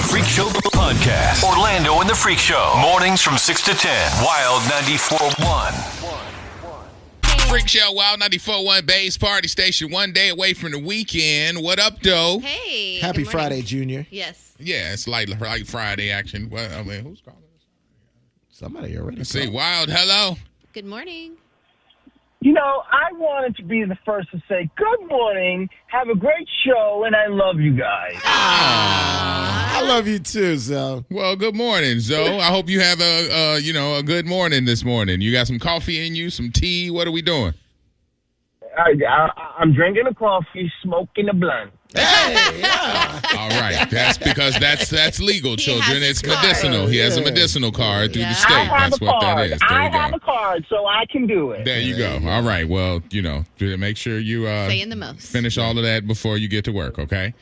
Freak Show podcast. Orlando and the Freak Show. Mornings from 6 to 10. Wild 94.1. Freak Show, Wild 94.1 Bay's Party Station. 1 day away from the weekend. What up, though? Hey. Happy Friday, Junior. Yes. Yeah, it's like Friday action. Well, I mean, who's calling us? Somebody already. Let's see. Wild, hello. Good morning. You know, I wanted to be the first to say good morning, have a great show, and I love you guys. I love you too, Zoe. Well, good morning, Zoe. I hope you have a good morning this morning. You got some coffee in you, some tea. What are we doing? I'm drinking a coffee, smoking a blunt. Hey, yeah. All right. That's because that's legal, children. It's card. medicinal. He has a medicinal card through the state. I have That's a what card. that is. There I you go. have a card, so I can do it. There you go. All right. Well, make sure you Saying the most. finish all of that before you get to work, okay?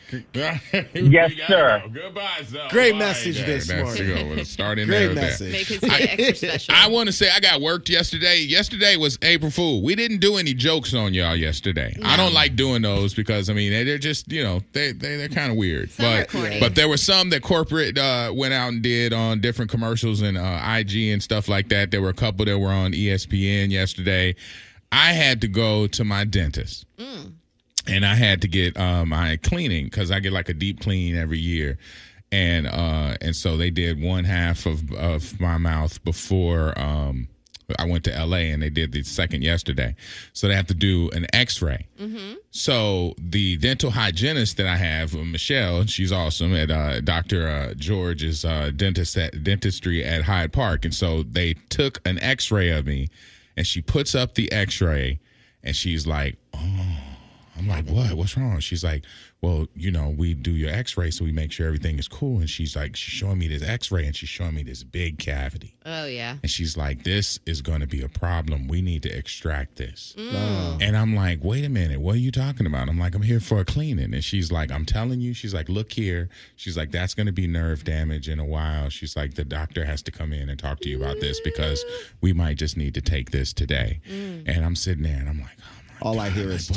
Yes, sir. Goodbye, Zoe. Great All message this morning. We'll start in Great there with message. Make his day extra special. I want to say I got worked yesterday. Yesterday was April Fool. We didn't do any jokes on y'all yesterday. No. I don't like doing those because, I mean, they're just, they're kind of weird. Some are corny. But there were some that corporate went out and did on different commercials and IG and stuff like that. There were a couple that were on ESPN yesterday. I had to go to my dentist. And I had to get my cleaning because I get like a deep clean every year. And so they did one half of my mouth before I went to LA, and they did the second yesterday. So they have to do an x-ray. Mm-hmm. So the dental hygienist that I have, Michelle, she's awesome at Dr. George's dentistry at Hyde Park. And so they took an x-ray of me, and she puts up the x-ray, and she's like, oh. I'm like, what? What's wrong? She's like, well, we do your x-ray so we make sure everything is cool. And she's like, she's showing me this x-ray, and she's showing me this big cavity. Oh, yeah. And she's like, this is going to be a problem. We need to extract this. Oh. And I'm like, wait a minute. What are you talking about? I'm like, I'm here for a cleaning. And she's like, I'm telling you. She's like, look here. She's like, that's going to be nerve damage in a while. She's like, the doctor has to come in and talk to you about this because we might just need to take this today. And I'm sitting there, and I'm like, oh, All I hear is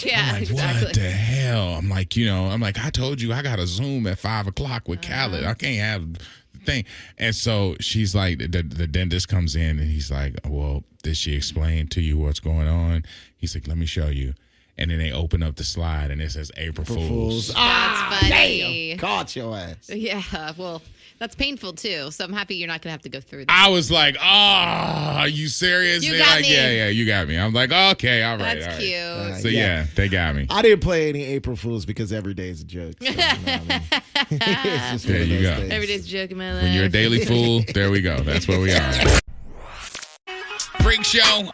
Yeah, I'm like, exactly. what the hell? I'm like, I told you I got a Zoom at 5:00 with Khaled. I can't have the thing. And so she's like, the dentist comes in, and he's like, well, did she explain to you what's going on? He's like, let me show you. And then they open up the slide, and it says April Fools. That's funny. Damn. Caught your ass. Yeah, well, that's painful, too. So I'm happy you're not going to have to go through that. I was like, are you serious? You They're got like, me. Yeah, you got me. I'm like, okay, all right. That's all right. cute. So, yeah, they got me. I didn't play any April Fools because every day is a joke. So, it's just There one of you those go. things. Every day's a joke in my life. When you're a daily fool, there we go. That's where we are. Freak Show.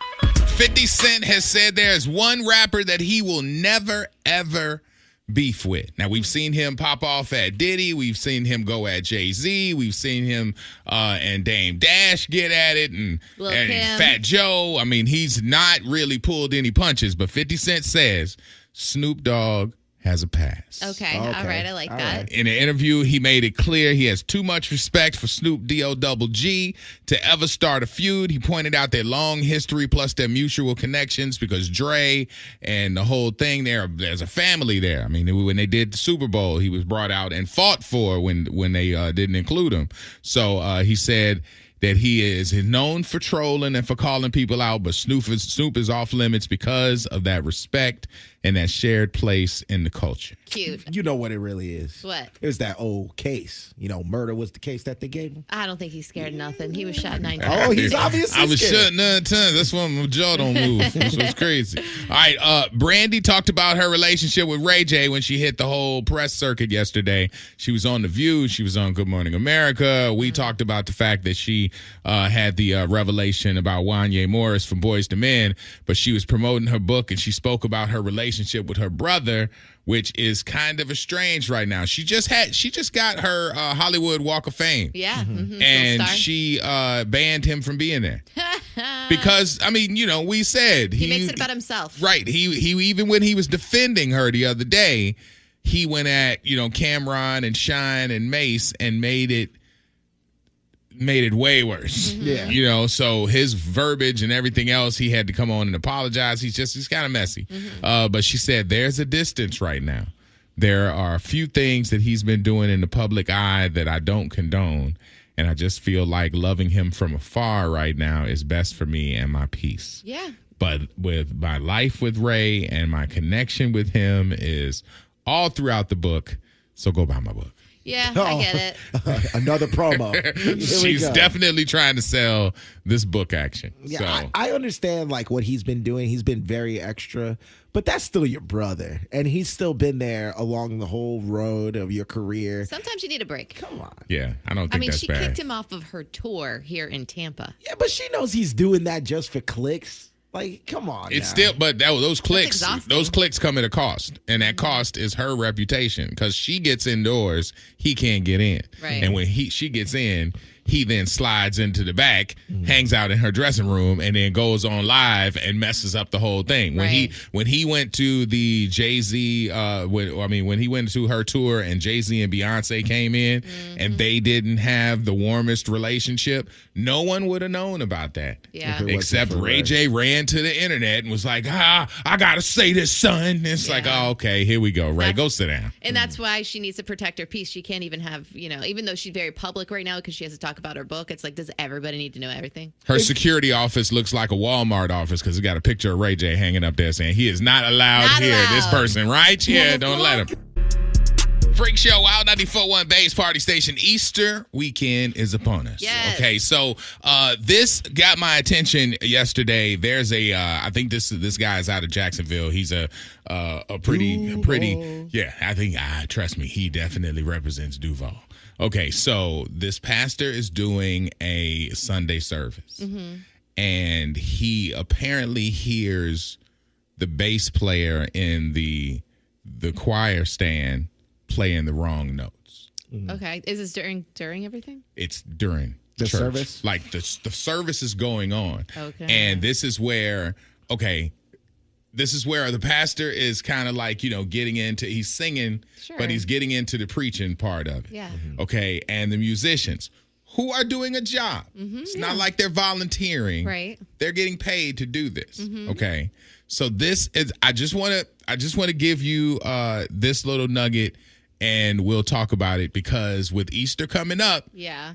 50 Cent has said there's one rapper that he will never, ever beef with. Now, we've seen him pop off at Diddy. We've seen him go at Jay-Z. We've seen him and Dame Dash get at it. And Kim. Fat Joe. I mean, he's not really pulled any punches. But 50 Cent says Snoop Dogg has a pass. Okay. All right. I like that. In an interview, he made it clear he has too much respect for Snoop D-O-double-G to ever start a feud. He pointed out their long history plus their mutual connections because Dre and the whole thing there's a family there. I mean, when they did the Super Bowl, he was brought out and fought for when they didn't include him. So he said that he is known for trolling and for calling people out, but Snoop is off limits because of that respect and that shared place in the culture. Cute. You know what it really is. What? It was that old case. Murder was the case that they gave him. I don't think he's scared of nothing. He was shot 9 times. Oh, he's obviously I was scared. shut 9 times. That's why my jaw don't move. This was crazy. All right, Brandy talked about her relationship with Ray J when she hit the whole press circuit yesterday. She was on The View. She was on Good Morning America. We talked about the fact that she had the revelation about Wanye Morris from Boys to Men, but she was promoting her book, and she spoke about her relationship with her brother, which is kind of estranged right now. She just got her Hollywood Walk of Fame. Yeah. Mm-hmm. And she banned him from being there. Because, I mean, we said he makes it about himself. Right. He even when he was defending her the other day, he went at, Cameron and Shine and Mace and made it way worse. Mm-hmm. Yeah. So his verbiage and everything else, he had to come on and apologize. He's kind of messy. Mm-hmm. But she said there's a distance right now there are a few things that he's been doing in the public eye that I don't condone. And I just feel like loving him from afar right now is best for me and my peace. Yeah. But with my life with Ray and my connection with him is all throughout the book. So go buy my book. Yeah, I get it. Another promo. She's definitely trying to sell this book action. Yeah, so. I understand like what he's been doing. He's been very extra, but that's still your brother, and he's still been there along the whole road of your career. Sometimes you need a break. Come on. Yeah, I don't think that's bad. She kicked him off of her tour here in Tampa. Yeah, but she knows he's doing that just for clicks. Like, come on. It's now. still, but those clicks come at a cost, and that cost is her reputation because she gets indoors, he can't get in, right. And when she gets in, he then slides into the back, hangs out in her dressing room, and then goes on live and messes up the whole thing. When he went to the Jay-Z, when he went to her tour and Jay-Z and Beyonce came in, and they didn't have the warmest relationship, no one would have known about that. Yeah. Except Ray J ran to the internet and was like, I gotta say this, son. And it's like, oh, okay, here we go. Ray, go sit down. And that's why she needs to protect her peace. She can't even have, even though she's very public right now because she has to talk about her book, it's like, does everybody need to know everything? Her security office looks like a Walmart office because it got a picture of Ray J hanging up there saying he is not allowed here. This person, right? Yeah, don't let him. Freak Show, Wild 94.1 Bay's Party Station. Easter weekend is upon us. Yes. Okay, so this got my attention yesterday. There's I think this guy is out of Jacksonville. He's a pretty, yeah. I think, trust me, he definitely represents Duval. Okay, so this pastor is doing a Sunday service, and he apparently hears the bass player in the choir stand playing the wrong notes. Okay, is this during everything? It's during the church. service. Like the service is going on. Okay, and this is where the pastor is kind of like, getting into, he's singing, but he's getting into the preaching part of it. Yeah. Okay. And the musicians who are doing a job. It's not like they're volunteering. Right. They're getting paid to do this. Okay. So this is, I just want to give you this little nugget and we'll talk about it because with Easter coming up. Yeah.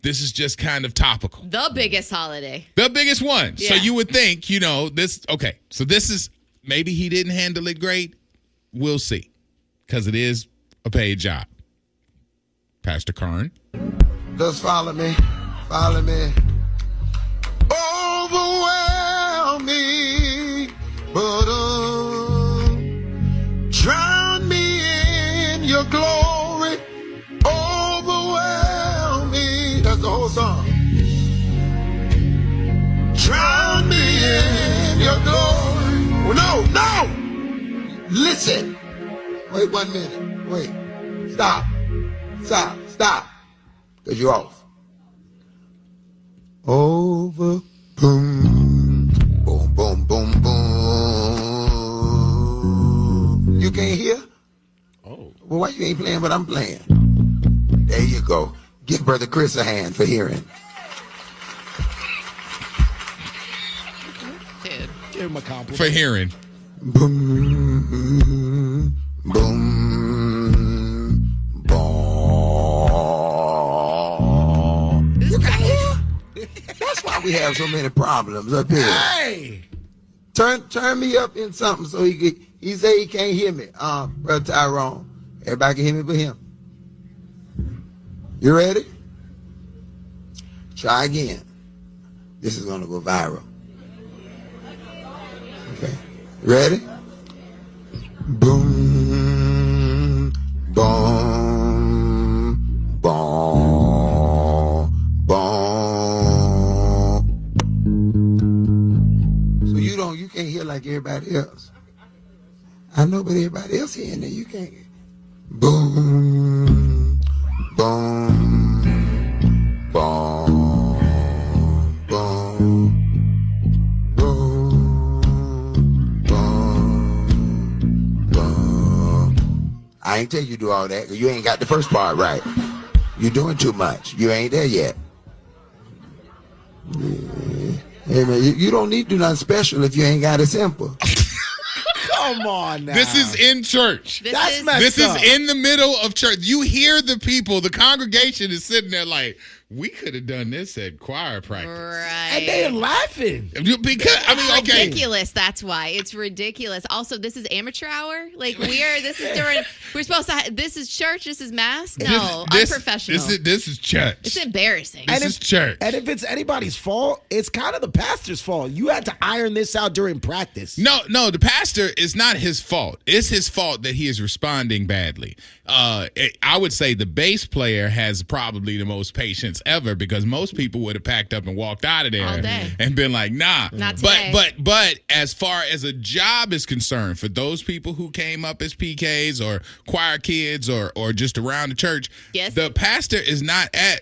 This is just kind of topical. The biggest holiday. The biggest one. Yeah. So you would think, this, okay. So this is, maybe he didn't handle it great. We'll see. Because it is a paid job. Pastor Karn. Just follow me. Follow me. Overwhelm me. But drown me in your glory. Overwhelm me. That's the whole song. Drown me in your glory. Well, no. Listen. Wait 1 minute. Wait. Stop. Because you're off. Over. Boom. Boom, boom, boom, boom. You can't hear? Oh. Well, why you ain't playing what I'm playing? There you go. Give Brother Chris a hand for hearing. Dude. Give him a compliment. For hearing. Boom, boom, boom. This is crazy. That's why we have so many problems up here. Hey! Turn me up in something so he say he can't hear me. Brother Tyrone. Everybody can hear me but him. You ready? Try again. This is gonna go viral. Okay. Ready? Boom, boom, boom, boom. So you can't hear like everybody else. I know, but everybody else hearing it, you can't. Boom, boom, boom, boom. I ain't tell you to do all that because you ain't got the first part right. You're doing too much. You ain't there yet. Yeah. Hey, man, you don't need to do nothing special if you ain't got it simple. Come Come on now. This is in church. That's messed This up. is in the middle of church. You hear the people, the congregation is sitting there like, we could have done this at choir practice. Right. And they're laughing. Because, I mean, okay. Ridiculous. That's why it's ridiculous. Also, this is amateur hour. Like this is during. We're supposed to. This is church. This is mass. No, unprofessional. This is church. It's embarrassing. This is church. And if it's anybody's fault, it's kind of the pastor's fault. You had to iron this out during practice. No, the pastor is not his fault. It's his fault that he is responding badly. I would say the bass player has probably the most patience ever because most people would have packed up and walked out of there all day and been like, nah. Not today. But as far as a job is concerned, for those people who came up as PKs or choir kids or just around the church, yes. The pastor is not at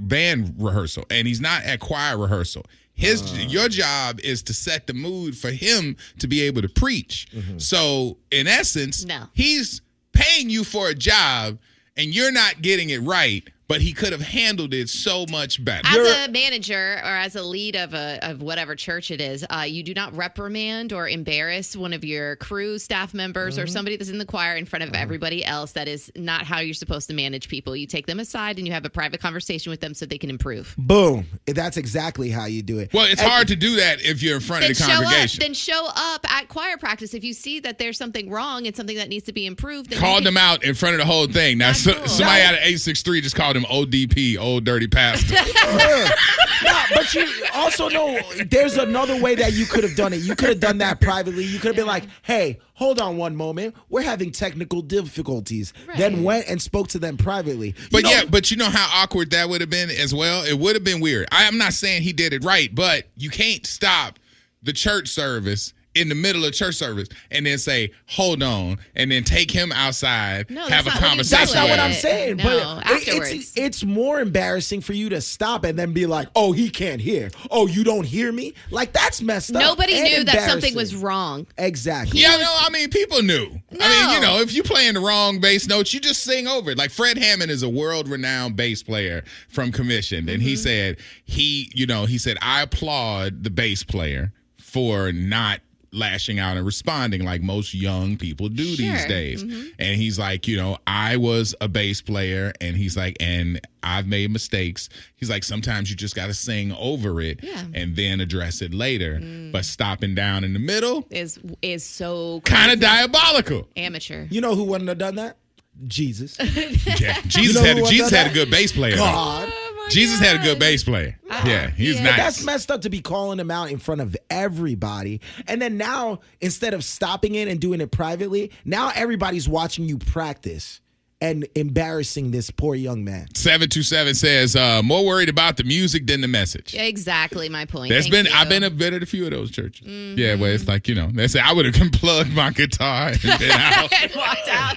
band rehearsal and he's not at choir rehearsal. Your job is to set the mood for him to be able to preach. Mm-hmm. So in essence, he's paying you for a job and you're not getting it right, but he could have handled it so much better. As a manager or as a lead of whatever church it is, you do not reprimand or embarrass one of your crew, staff members, or somebody that's in the choir in front of everybody else. That is not how you're supposed to manage people. You take them aside and you have a private conversation with them so they can improve. Boom. That's exactly how you do it. Well, it's hard to do that if you're in front of the congregation. Then show up at choir practice. If you see that there's something wrong and something that needs to be improved. Then call them out in front of the whole thing. Now, Cool. somebody out of 863 just called him ODP, Old Dirty Pastor. But you also know there's another way that you could have done it. You could have done that privately. You could have been like, hey, hold on one moment. We're having technical difficulties. Right. Then went and spoke to them privately. But you know how awkward that would have been as well? It would have been weird. I'm not saying he did it right, but you can't stop the church service in the middle of church service and then say, hold on, and then take him outside, have a conversation. That's not what I'm saying. No, but afterwards. It's more embarrassing for you to stop and then be like, oh, he can't hear. Oh, you don't hear me? Like, that's messed up. Nobody knew that something was wrong. Exactly. People knew. No. I mean, if you're playing the wrong bass notes, you just sing over it. Like Fred Hammond is a world-renowned bass player from Commissioned, and he said, I applaud the bass player for not lashing out and responding like most young people do these days. And he's like, I was a bass player, and he's like, and I've made mistakes. He's like, sometimes you just got to sing over it and then address it later. But stopping down in the middle is so kind of diabolical. Amateur. You know who wouldn't have done that? Jesus. Yeah, Jesus had a good bass player. God. Jesus had a good bass player. Yeah, he's nice. That's messed up to be calling him out in front of everybody. And then now, instead of stopping it and doing it privately, now everybody's watching you practice and embarrassing this poor young man. 727 says, more worried about the music than the message. Exactly my point. I've been a bit at a few of those churches. Yeah, where it's like, they say I would have unplugged my guitar and been out. And walked out.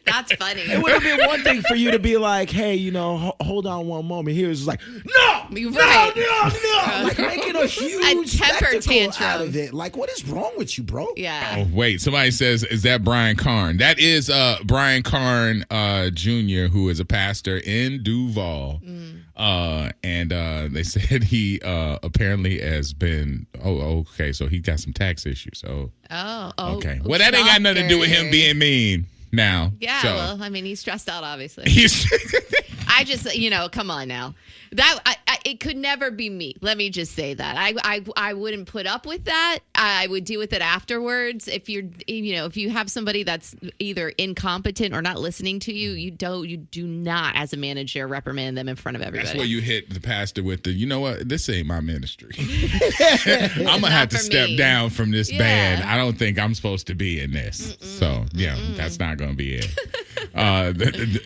That's funny. It would have been one thing for you to be like, hey, hold on one moment. He was like, no, like making a huge temper tantrum out of it. Like, what is wrong with you, bro? Yeah. Oh, wait. Somebody says, is that Brian Karn? That is Brian Karn Jr., who is a pastor in Duval. And they said he apparently has been, okay, so he got some tax issues. Okay. Well, that ain't got nothing to do with him being mean now. Yeah, so. well, I mean, he's stressed out, obviously. I just, come on now. It could never be me. Let me just say that. I wouldn't put up with that. I would deal with it afterwards. If if you have somebody that's either incompetent or not listening to you, you do not, as a manager, reprimand them in front of everybody. That's where you hit the pastor with the, you know what, this ain't my ministry. I'm gonna have to step down from this band. I don't think I'm supposed to be in this. That's not gonna be it.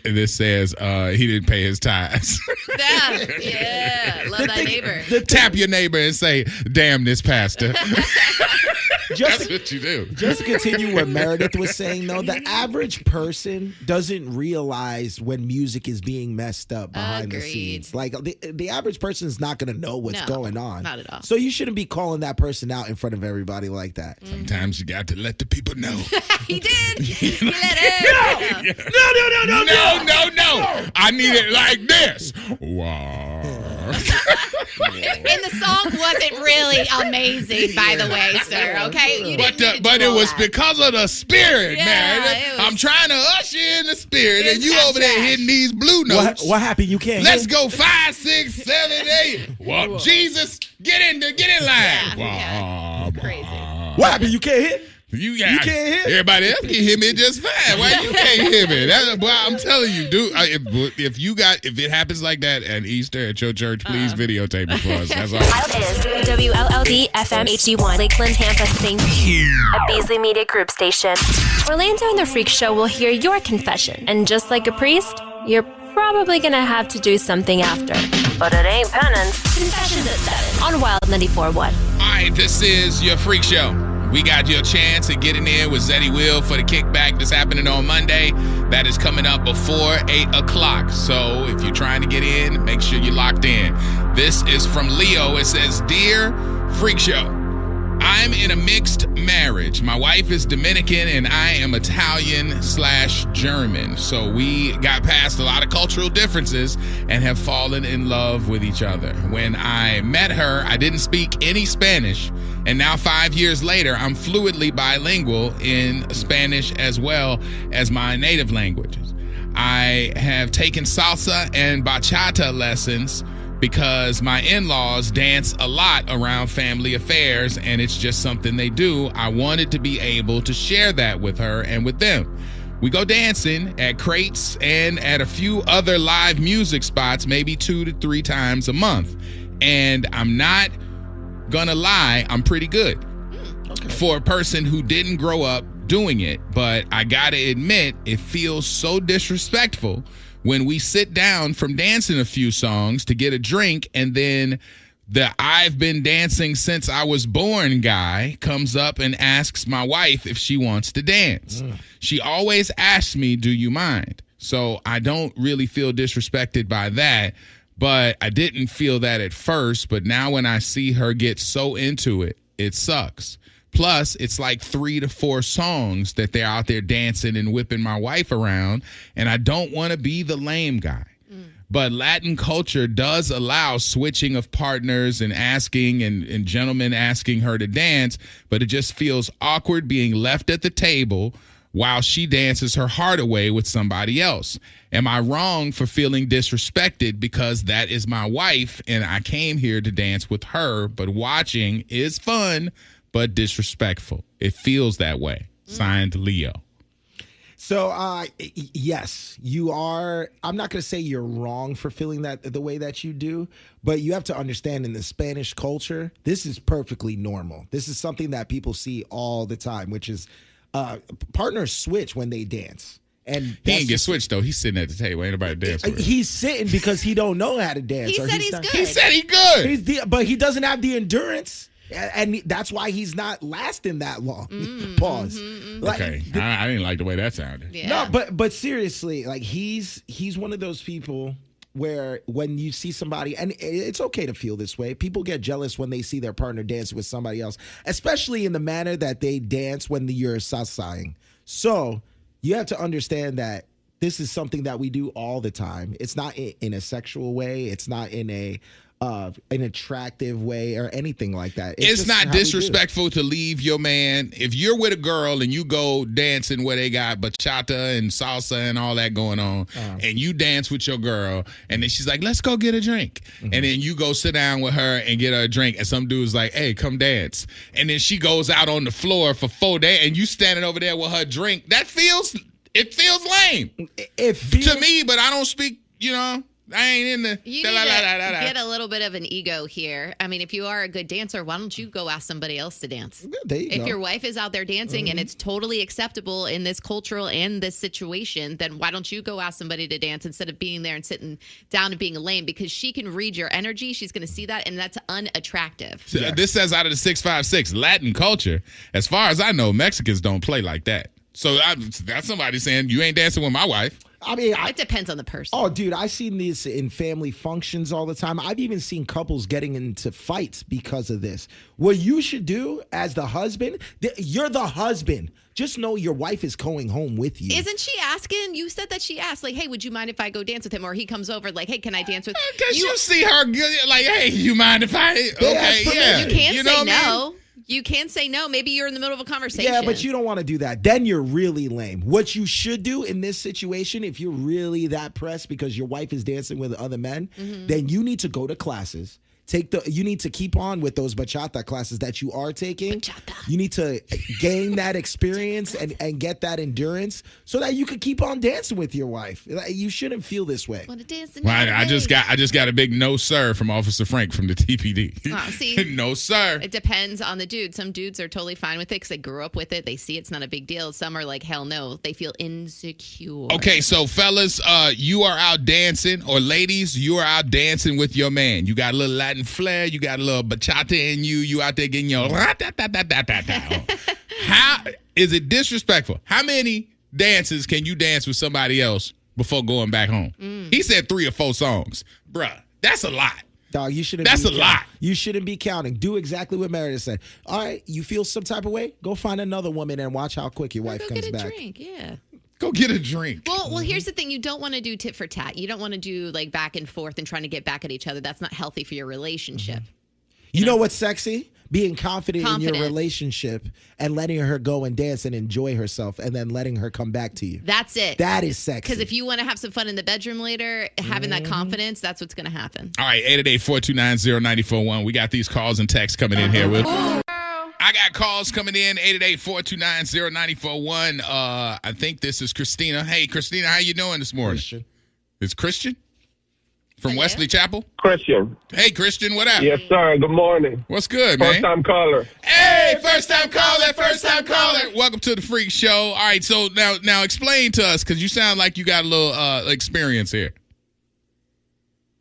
This says he didn't pay his tithes. Yeah, love thy neighbor. Tap your neighbor and say, damn this pastor. That's what you do. Just to continue what Meredith was saying, though, the average person doesn't realize when music is being messed up behind the scenes. Like, the average person is not going to know what's going on. Not at all. So you shouldn't be calling that person out in front of everybody like that. Sometimes you got to let the people know. He did. He let it. No. I need it like this. Wow. And the song wasn't really amazing, by the way, sir. Okay, you but didn't but it was that. because of the spirit, Yeah, man. I'm trying to usher in the spirit, and you over there trash. hitting these blue notes. What happened? You can't. Let's go 5, 6, 7, 8. Well, Jesus, get in line. Yeah. Crazy. What happened? You can't hit. You can't hear? Everybody else can hear me just fine. Why you can't hear me? Boy, I'm telling you, dude. If it happens like that at Easter at your church, please videotape it for us. That's all. Is WLLD FM HD1, Lakeland, Tampa, St. a Beasley Media Group station. Orlando and the Freak Show will hear your confession, and just like a priest, you're probably gonna have to do something after. But it ain't penance. Confessions at 7 on Wild 94.1. All right, this is your Freak Show. We got your chance at getting in with Zeddy Will for the kickback that's happening on Monday. That is coming up before 8 o'clock. So if you're trying to get in, make sure you're locked in. This is from Leo. It says, Dear Freak Show, I'm in a mixed marriage. My wife is Dominican and I am Italian/German. So we got past a lot of cultural differences and have fallen in love with each other. When I met her, I didn't speak any Spanish. And now 5 years later, I'm fluently bilingual in Spanish as well as my native languages. I have taken salsa and bachata lessons because my in-laws dance a lot around family affairs, and it's just something they do. I wanted to be able to share that with her and with them. We go dancing at crates and at a few other live music spots, maybe 2 to 3 times a month. And I'm not gonna lie, I'm pretty good for a person who didn't grow up doing it. But I gotta admit, it feels so disrespectful when we sit down from dancing a few songs to get a drink, and then the I've been dancing since I was born guy comes up and asks my wife if she wants to dance. She always asks me, do you mind? So I don't really feel disrespected by that, but I didn't feel that at first. But now when I see her get so into it, it sucks. Plus, it's like 3 to 4 songs that they're out there dancing and whipping my wife around, and I don't want to be the lame guy. But Latin culture does allow switching of partners and asking and gentlemen asking her to dance, but it just feels awkward being left at the table while she dances her heart away with somebody else. Am I wrong for feeling disrespected because that is my wife and I came here to dance with her, but watching is fun but disrespectful? It feels that way. Signed, Leo. So, yes, you are. I'm not going to say you're wrong for feeling that the way that you do, but you have to understand in the Spanish culture, this is perfectly normal. This is something that people see all the time, which is partners switch when they dance. And he didn't get switched, though. He's sitting at the table. Ain't nobody dancing with him. He's sitting because he don't know how to dance. He said he's good. He said he's good. But he doesn't have the endurance. And that's why he's not lasting that long. Pause. Like, okay, I didn't like the way that sounded. Yeah. No, but seriously, like he's one of those people where when you see somebody, and it's okay to feel this way, people get jealous when they see their partner dance with somebody else, especially in the manner that they dance when you're salsaing. So you have to understand that this is something that we do all the time. It's not in a sexual way. It's not in an attractive way or anything like that. It's not disrespectful to leave your man. If you're with a girl and you go dancing where they got bachata and salsa and all that going on, and you dance with your girl, and then she's like, let's go get a drink. And then you go sit down with her and get her a drink, and some dude's like, hey, come dance. And then she goes out on the floor for 4 days, and you standing over there with her drink. It feels lame. To me, but I don't speak, I ain't in the... You need to get a little bit of an ego here. I mean, if you are a good dancer, why don't you go ask somebody else to dance? Yeah, there you go. If your wife is out there dancing and it's totally acceptable in this cultural and this situation, then why don't you go ask somebody to dance instead of being there and sitting down and being lame? Because she can read your energy. She's going to see that, and that's unattractive. So, this says out of the 656, Latin culture, as far as I know, Mexicans don't play like that. So that's somebody saying, you ain't dancing with my wife. I mean, it depends on the person. Oh, dude, I've seen this in family functions all the time. I've even seen couples getting into fights because of this. What you should do as the husband, you're the husband. Just know your wife is going home with you. Isn't she asking? You said that she asked, like, hey, would you mind if I go dance with him? Or he comes over, like, hey, can I dance with Because you see her, like, hey, you mind if I? Okay, yeah. You can't you say know no. I mean? You can say no. Maybe you're in the middle of a conversation. Yeah, but you don't want to do that. Then you're really lame. What you should do in this situation, if you're really that pressed because your wife is dancing with other men, then you need to go to classes. You need to keep on with those bachata classes that you are taking. You need to gain that experience and get that endurance so that you can keep on dancing with your wife. You shouldn't feel this way. I just got a big no sir from Officer Frank from the TPD. Oh, see, no sir. It depends on the dude. Some dudes are totally fine with it because they grew up with it. They see it's not a big deal. Some are like, hell no. They feel insecure. Okay, so fellas, you are out dancing, or ladies, you are out dancing with your man. You got a little Latin flair, you got a little bachata in you. You out there getting your How is it disrespectful? How many dances can you dance with somebody else before going back home? He said 3 or 4 songs. Bruh, that's a lot. Dog, you shouldn't. That's a lot. You shouldn't be counting. Do exactly what Meredith said. All right, you feel some type of way? Go find another woman and watch how quick your wife comes back. Go get a drink, yeah. Go get a drink. Well, here's the thing. You don't want to do tit for tat. You don't want to do like back and forth and trying to get back at each other. That's not healthy for your relationship. You know what's sexy? Being confident in your relationship and letting her go and dance and enjoy herself and then letting her come back to you. That's it. That is sexy. Because if you want to have some fun in the bedroom later, having that confidence, that's what's going to happen. All right, 888-429-0941. We got these calls and texts coming in here. I got calls coming in, 888-429-0941. I think this is Christina. Hey, Christina, how you doing this morning? Christian. It's Christian? From Wesley Chapel? Christian. Hey, Christian, what up? Yes, sir. Good morning. What's good, man? First-time caller. Hey, first-time caller. Welcome to the Freak Show. All right, so now explain to us, because you sound like you got a little experience here.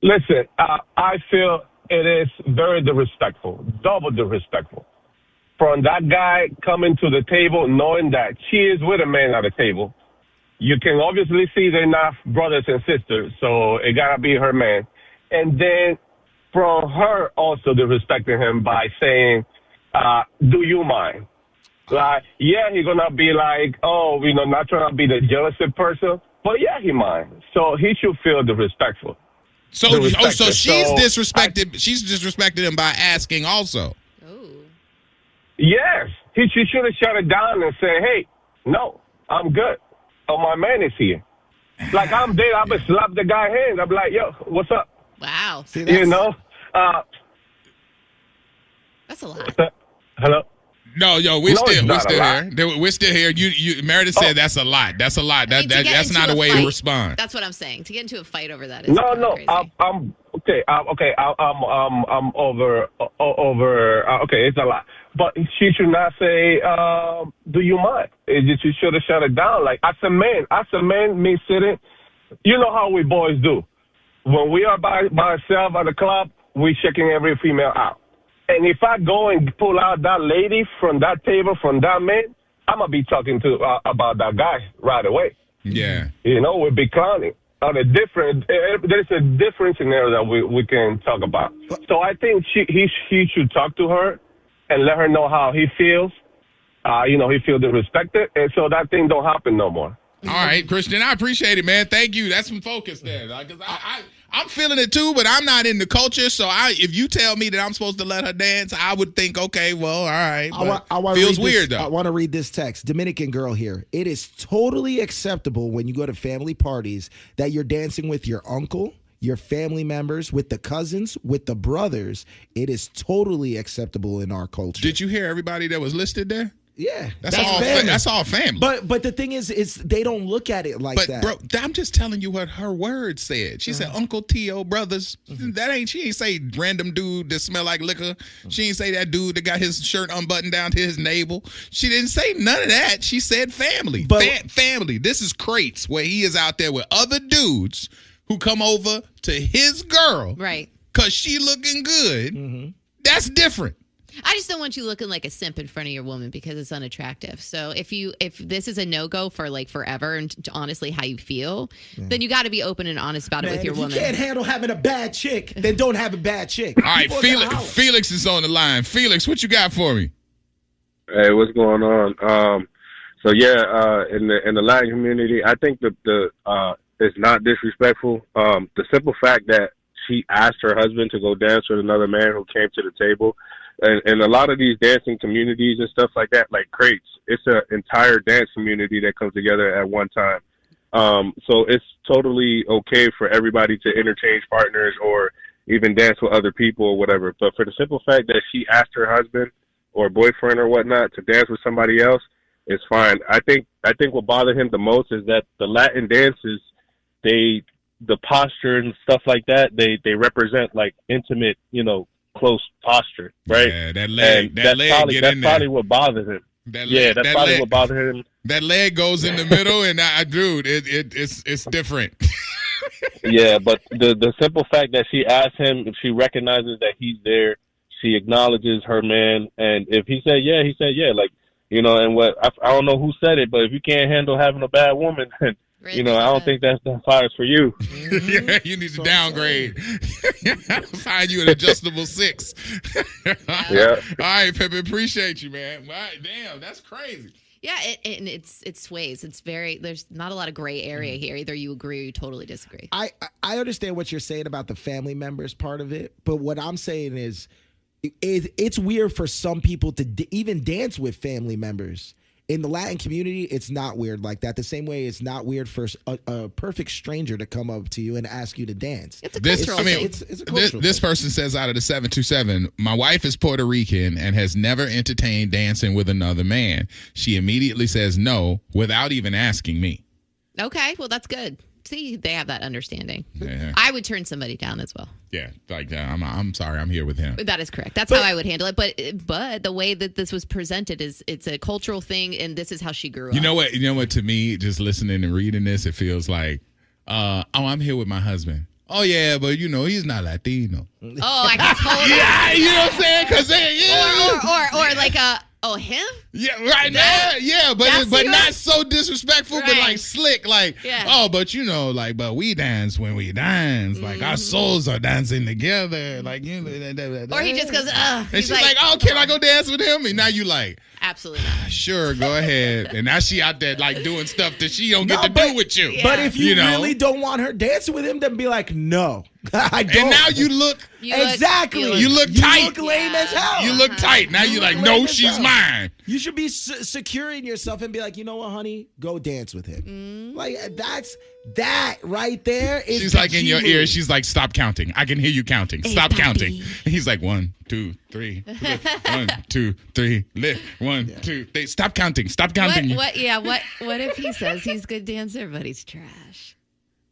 Listen, I feel it is very disrespectful, double disrespectful. From that guy coming to the table knowing that she is with a man at the table. You can obviously see they're not brothers and sisters, so it got to be her man. And then from her also disrespecting him by saying, do you mind? Like, yeah, he's going to be like, not trying to be the jealous person, but yeah, he minds. So he should feel disrespectful. So she's disrespected. She's disrespected him by asking also. Yes. She should have shut it down and said, hey, no, I'm good. Oh, my man is here. Like, I'm there. I would slap the guy's hand. I'm like, yo, what's up? Wow. See, you know? That's a lot. Hello? No, we're still here. You Meredith said that's a lot. That's a lot. That's not a way to respond. That's what I'm saying. To get into a fight over that is crazy. I'm okay. I'm over. Okay, it's a lot. But she should not say, do you mind? She should have shut it down. Like, as a man, me sitting, you know how we boys do. When we are by ourselves at the club, we checking every female out. And if I go and pull out that lady from that table, from that man, I'm going to be talking about that guy right away. Yeah. We'll be clowning. There's a different scenario that we can talk about. So I think he should talk to her and let her know how he feels. He feels disrespected. And so that thing don't happen no more. All right, Christian, I appreciate it, man. Thank you. That's some focus there. Because I'm feeling it too, but I'm not in the culture. So if you tell me that I'm supposed to let her dance, I would think, okay, well, all right. Feels weird, though. I want to read this text. Dominican girl here. It is totally acceptable when you go to family parties that you're dancing with your uncle, your family members, with the cousins, with the brothers. It is totally acceptable in our culture. Did you hear everybody that was listed there? Yeah, that's all family. But the thing is they don't look at it like that. Bro, I'm just telling you what her words said. She said Uncle T.O. brothers. She ain't say random dude that smell like liquor. She ain't say that dude that got his shirt unbuttoned down to his navel. She didn't say none of that. She said family. Family. This is crates where he is out there with other dudes who come over to his girl. Right. Because she looking good. That's different. I just don't want you looking like a simp in front of your woman because it's unattractive. So if this is a no-go for like forever and honestly how you feel, then you got to be open and honest about it with your woman. If you can't handle having a bad chick, then don't have a bad chick. All right, Felix is on the line. Felix, what you got for me? Hey, what's going on? In the Latin community, I think it's not disrespectful. The simple fact that she asked her husband to go dance with another man who came to the table. And a lot of these dancing communities and stuff like that, like crates, it's an entire dance community that comes together at one time. So it's totally okay for everybody to interchange partners or even dance with other people or whatever. But for the simple fact that she asked her husband or boyfriend or whatnot to dance with somebody else, it's fine. I think what bothered him the most is that the Latin dances, the posture and stuff like that, they represent like intimate, close posture, right? Yeah, that leg, that's probably what bothers him. That's probably what bothers him. That leg goes in the middle, and it's different. Yeah, but the simple fact that she asked him if she recognizes that he's there, she acknowledges her man, and if he said yeah, he said yeah. Like, and what I don't know who said it, but if you can't handle having a bad woman, then I don't think that's the fires for you. Yeah, you need to downgrade. Find you an adjustable 6. Yeah. All right, Pepe, appreciate you, man. Wow, damn, that's crazy. Yeah, it sways. There's not a lot of gray area here. Either you agree or you totally disagree. I understand what you're saying about the family members part of it, but what I'm saying is it's weird for some people to even dance with family members. In the Latin community, it's not weird like that. The same way it's not weird for a perfect stranger to come up to you and ask you to dance. It's a cultural thing. It's a cultural this thing. person says out of the 727, my wife is Puerto Rican and has never entertained dancing with another man. She immediately says no without even asking me. Okay, well, that's good. See, they have that understanding. Yeah. I would turn somebody down as well. Yeah, like I'm sorry, I'm here with him. That is correct. That's how I would handle it. But the way that this was presented is it's a cultural thing, and this is how she grew up. You know what? To me, just listening and reading this, it feels like, I'm here with my husband. Oh yeah, but he's not Latino. Oh, I can totally. Yeah, you know what I'm saying? Because or like him? Yeah, right now. Yeah, but not so disrespectful, right. but like slick, like, yeah. But we dance when we dance, like our souls are dancing together, like Or he just goes, and she's like, oh, can I go dance with him? And now you like, absolutely not. Sure, go ahead. And now she out there like doing stuff that she don't get to do with you. Yeah. But if you really don't want her dancing with him, then be like, no, I don't. And now you look exactly. You look tight. You look lame as hell. You look tight. Now you're like, no, she's mine. You should be secure in yourself and be like, you know what, honey, go dance with him. Like that right there is. She's like in your ear. She's like, stop counting. I can hear you counting. Stop counting. And he's like, 1, 2, 3. 1, 2, 3. Lift. 1, 2, 3. Stop counting. Stop counting. What if he says he's a good dancer, but he's trash?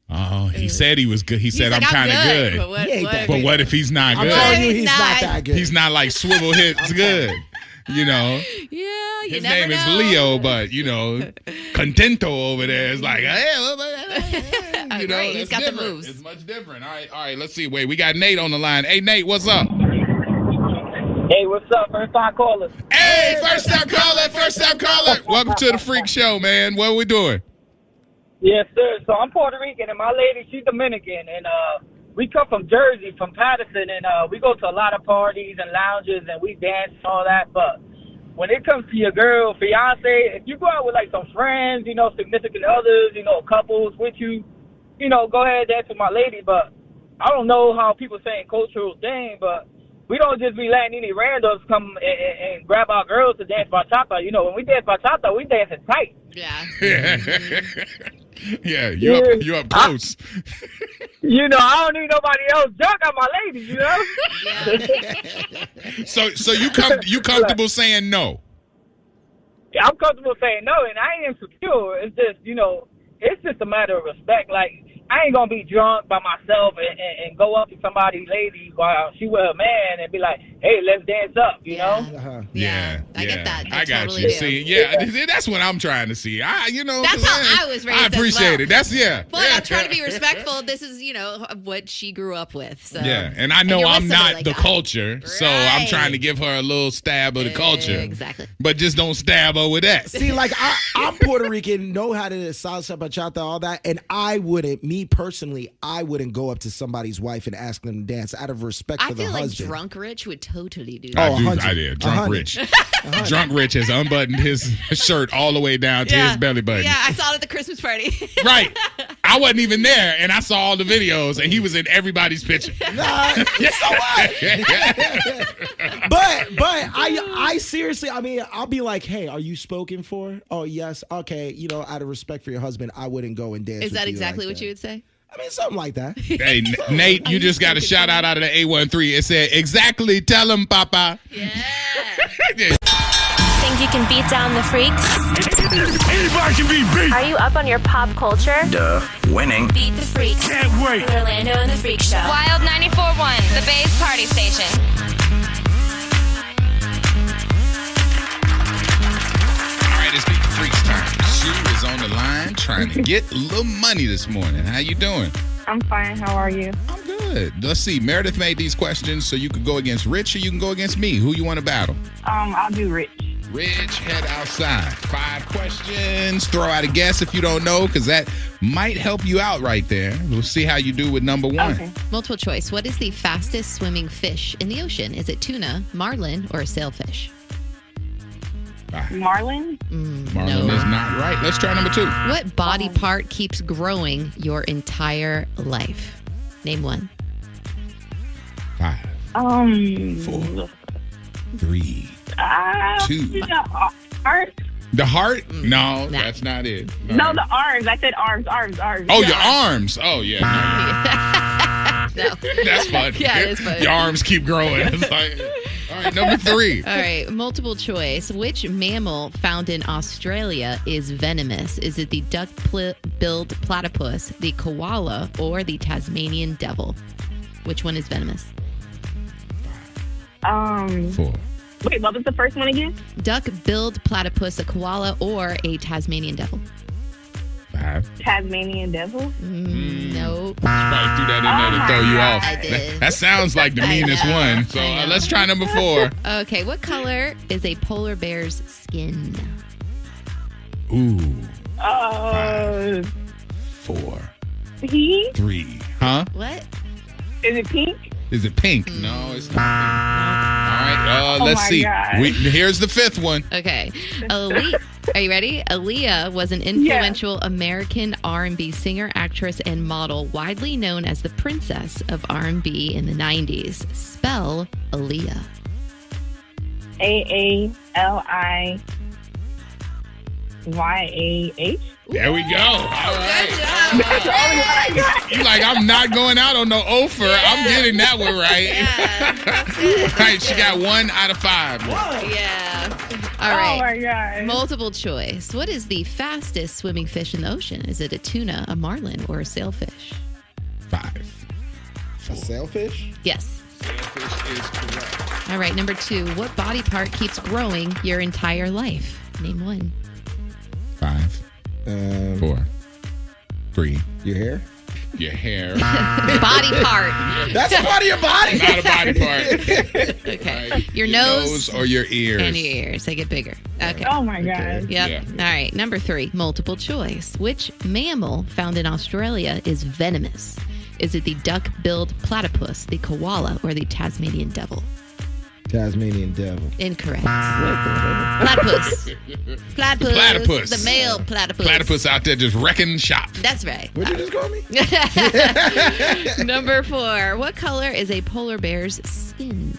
Oh, he said he was good. He said, I'm kind of good. But what if he's not good? I'm telling you, he's not that good. He's not like swivel hits good. Yeah, his name is Leo, but Contento over there is like, hey, right, he's got different. the moves. It's much different. All right, let's see. Wait, we got Nate on the line. Hey, Nate, what's up? Hey, what's up? First time caller. Hey, first time caller. Welcome to the Freak Show, man. What are we doing? Yes, sir. So I'm Puerto Rican, and my lady, she's Dominican, and we come from Jersey, from Patterson, and we go to a lot of parties and lounges, and we dance and all that. But when it comes to your girl, fiance, if you go out with like some friends, significant others, couples with you, go ahead and dance with my lady. But I don't know how people saying cultural thing, but we don't just be letting any randos come and grab our girls to dance bachata. When we dance bachata, we dancing tight. Yeah. Yeah, you up close. I don't need nobody else drunk on my lady, Yeah. So you comfortable saying no? Yeah, I'm comfortable saying no, and I ain't insecure. It's just, it's just a matter of respect. Like, I ain't gonna be drunk by myself and go up to somebody's lady while she with her man and be like, hey, let's dance up, you know? Uh-huh. Yeah, I get that. I got totally you. do. See, that's what I'm trying to see. That's how I was raised. I appreciate it. That's But I'm trying to be respectful. This is, what she grew up with. So. Yeah, and I know I'm not like the that. culture, so I'm trying to give her a little stab of the culture. Exactly. But just don't stab her with that. See, like I'm Puerto Rican, know how to salsa, bachata, all that, and me personally, I wouldn't go up to somebody's wife and ask them to dance out of respect for the husband. I feel like Drunk Rich would totally do that. I did. Drunk Rich. Drunk Rich has unbuttoned his shirt all the way down to his belly button. Yeah, I saw it at the Christmas party. Right. I wasn't even there, and I saw all the videos, and he was in everybody's picture. Nah, so what? But I seriously, I'll be like, hey, are you spoken for? Oh, yes. Okay. Out of respect for your husband, I wouldn't go and dance. Is that with you exactly like what that. you would say? Something like that. Hey, Nate, you just got a shout out of the A13. It said, exactly, tell him, Papa. Yeah. Think you can beat down the freaks? Anybody can be beat. Are you up on your pop culture? Duh. Winning. Beat the freaks. Can't wait. With Orlando and the Freak Show. Wild 94.1, the Bay's party station. All right, it's Beat the Freaks time. Sue is on the line trying to get a little money this morning. How you doing? I'm fine. How are you? I'm good. Let's see. Meredith made these questions so you could go against Rich or you can go against me. Who you want to battle? I'll do Rich. Rich, head outside. 5 questions. Throw out a guess if you don't know, because that might help you out right there. We'll see how you do with number 1. Okay. Multiple choice. What is the fastest swimming fish in the ocean? Is it tuna, marlin, or a sailfish? Marlin? Marlin is not right. Let's try number 2. What body part keeps growing your entire life? Name one. 5, 4, 3, 2. The heart? The heart? No, that's not it. No, the arms. I said arms. Oh, your arms. Oh, yeah. No. That's fun. Yeah, it is fun. Your arms keep growing. It's like, all right, number 3. All right, multiple choice. Which mammal found in Australia is venomous? Is it the duck-billed platypus, the koala, or the Tasmanian devil? Which one is venomous? 4. Wait, what was the first one again? Duck-billed platypus, a koala, or a Tasmanian devil? 5. Tasmanian devil? No. Probably threw that in there to throw you off. I did. That sounds like the meanest one. So let's try number 4. Okay, what color is a polar bear's skin? Ooh. 4. Pink? 3. Huh? What? Is it pink? Is it pink? No, it's not pink. All right, let's see. Here's the 5th one. Okay. Are you ready? Aaliyah was an influential American R&B singer, actress, and model, widely known as the princess of R&B in the 90s. Spell Aaliyah. AALIYAH? There we go. All right. You like, I'm not going out on no offer. Yeah. I'm getting that one right. Yeah, that's good. Right, she got 1 out of 5. Yeah. All right. Oh, my God. Multiple choice. What is the fastest swimming fish in the ocean? Is it a tuna, a marlin, or a sailfish? 5. 4. A sailfish? Yes. Sailfish is correct. All right, number 2. What body part keeps growing your entire life? Name one. 5. 4. 3. Your hair? Your hair. Body part. That's a part of your body. Not a body part. Okay. Right. Your nose or your ears. and your ears. They get bigger. Okay. Oh, my God. Yep. Yeah. All right. Number 3. Multiple choice. Which mammal found in Australia is venomous? Is it the duck-billed platypus, the koala, or the Tasmanian devil? Tasmanian devil. Incorrect. Platypus. Platypus. Platypus. The male platypus. Platypus out there just wrecking shop. That's right. What'd you just call me? Number 4. What color is a polar bear's skin?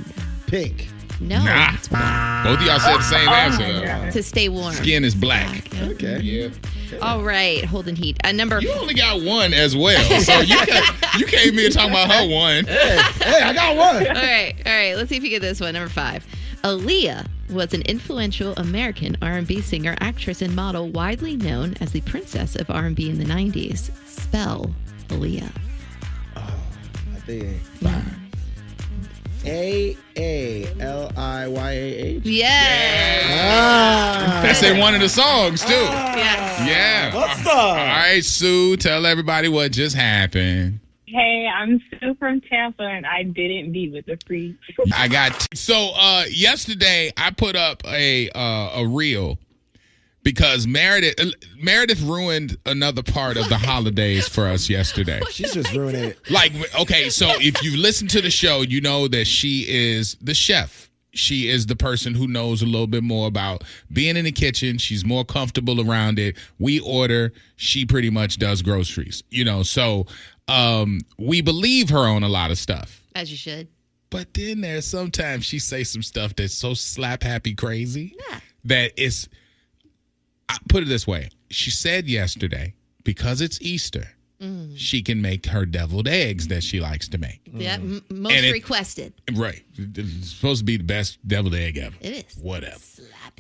Pink. No, Nah. it's black. Both of y'all said the same answer. To stay warm. Skin is black. Okay. Yeah. All right, holding heat. Number You only got 1 as well, so you came here talking about her 1. Hey, I got 1. All right. Let's see if you get this one. Number 5. Aaliyah was an influential American R&B singer, actress, and model, widely known as the princess of R&B in the 90s. Spell Aaliyah. I think 5, Aaliyaah. Yeah. That's in one of the songs, too. Yes. Yeah. What's up? All right, Sue, tell everybody what just happened. Hey, I'm Sue from Tampa, and I didn't be with the freak. So yesterday I put up a reel because Meredith ruined another part of the holidays for us yesterday. She's just ruining it. Like, okay, so if you listen to the show, you know that she is the chef. She is the person who knows a little bit more about being in the kitchen. She's more comfortable around it. We order. She pretty much does groceries, so we believe her on a lot of stuff. As you should. But then there's sometimes she say some stuff that's so slap happy crazy that it's, I put it this way. She said yesterday, because it's Easter, she can make her deviled eggs that she likes to make. Yeah, most requested. Right. It's supposed to be the best deviled egg ever. It is. Whatever.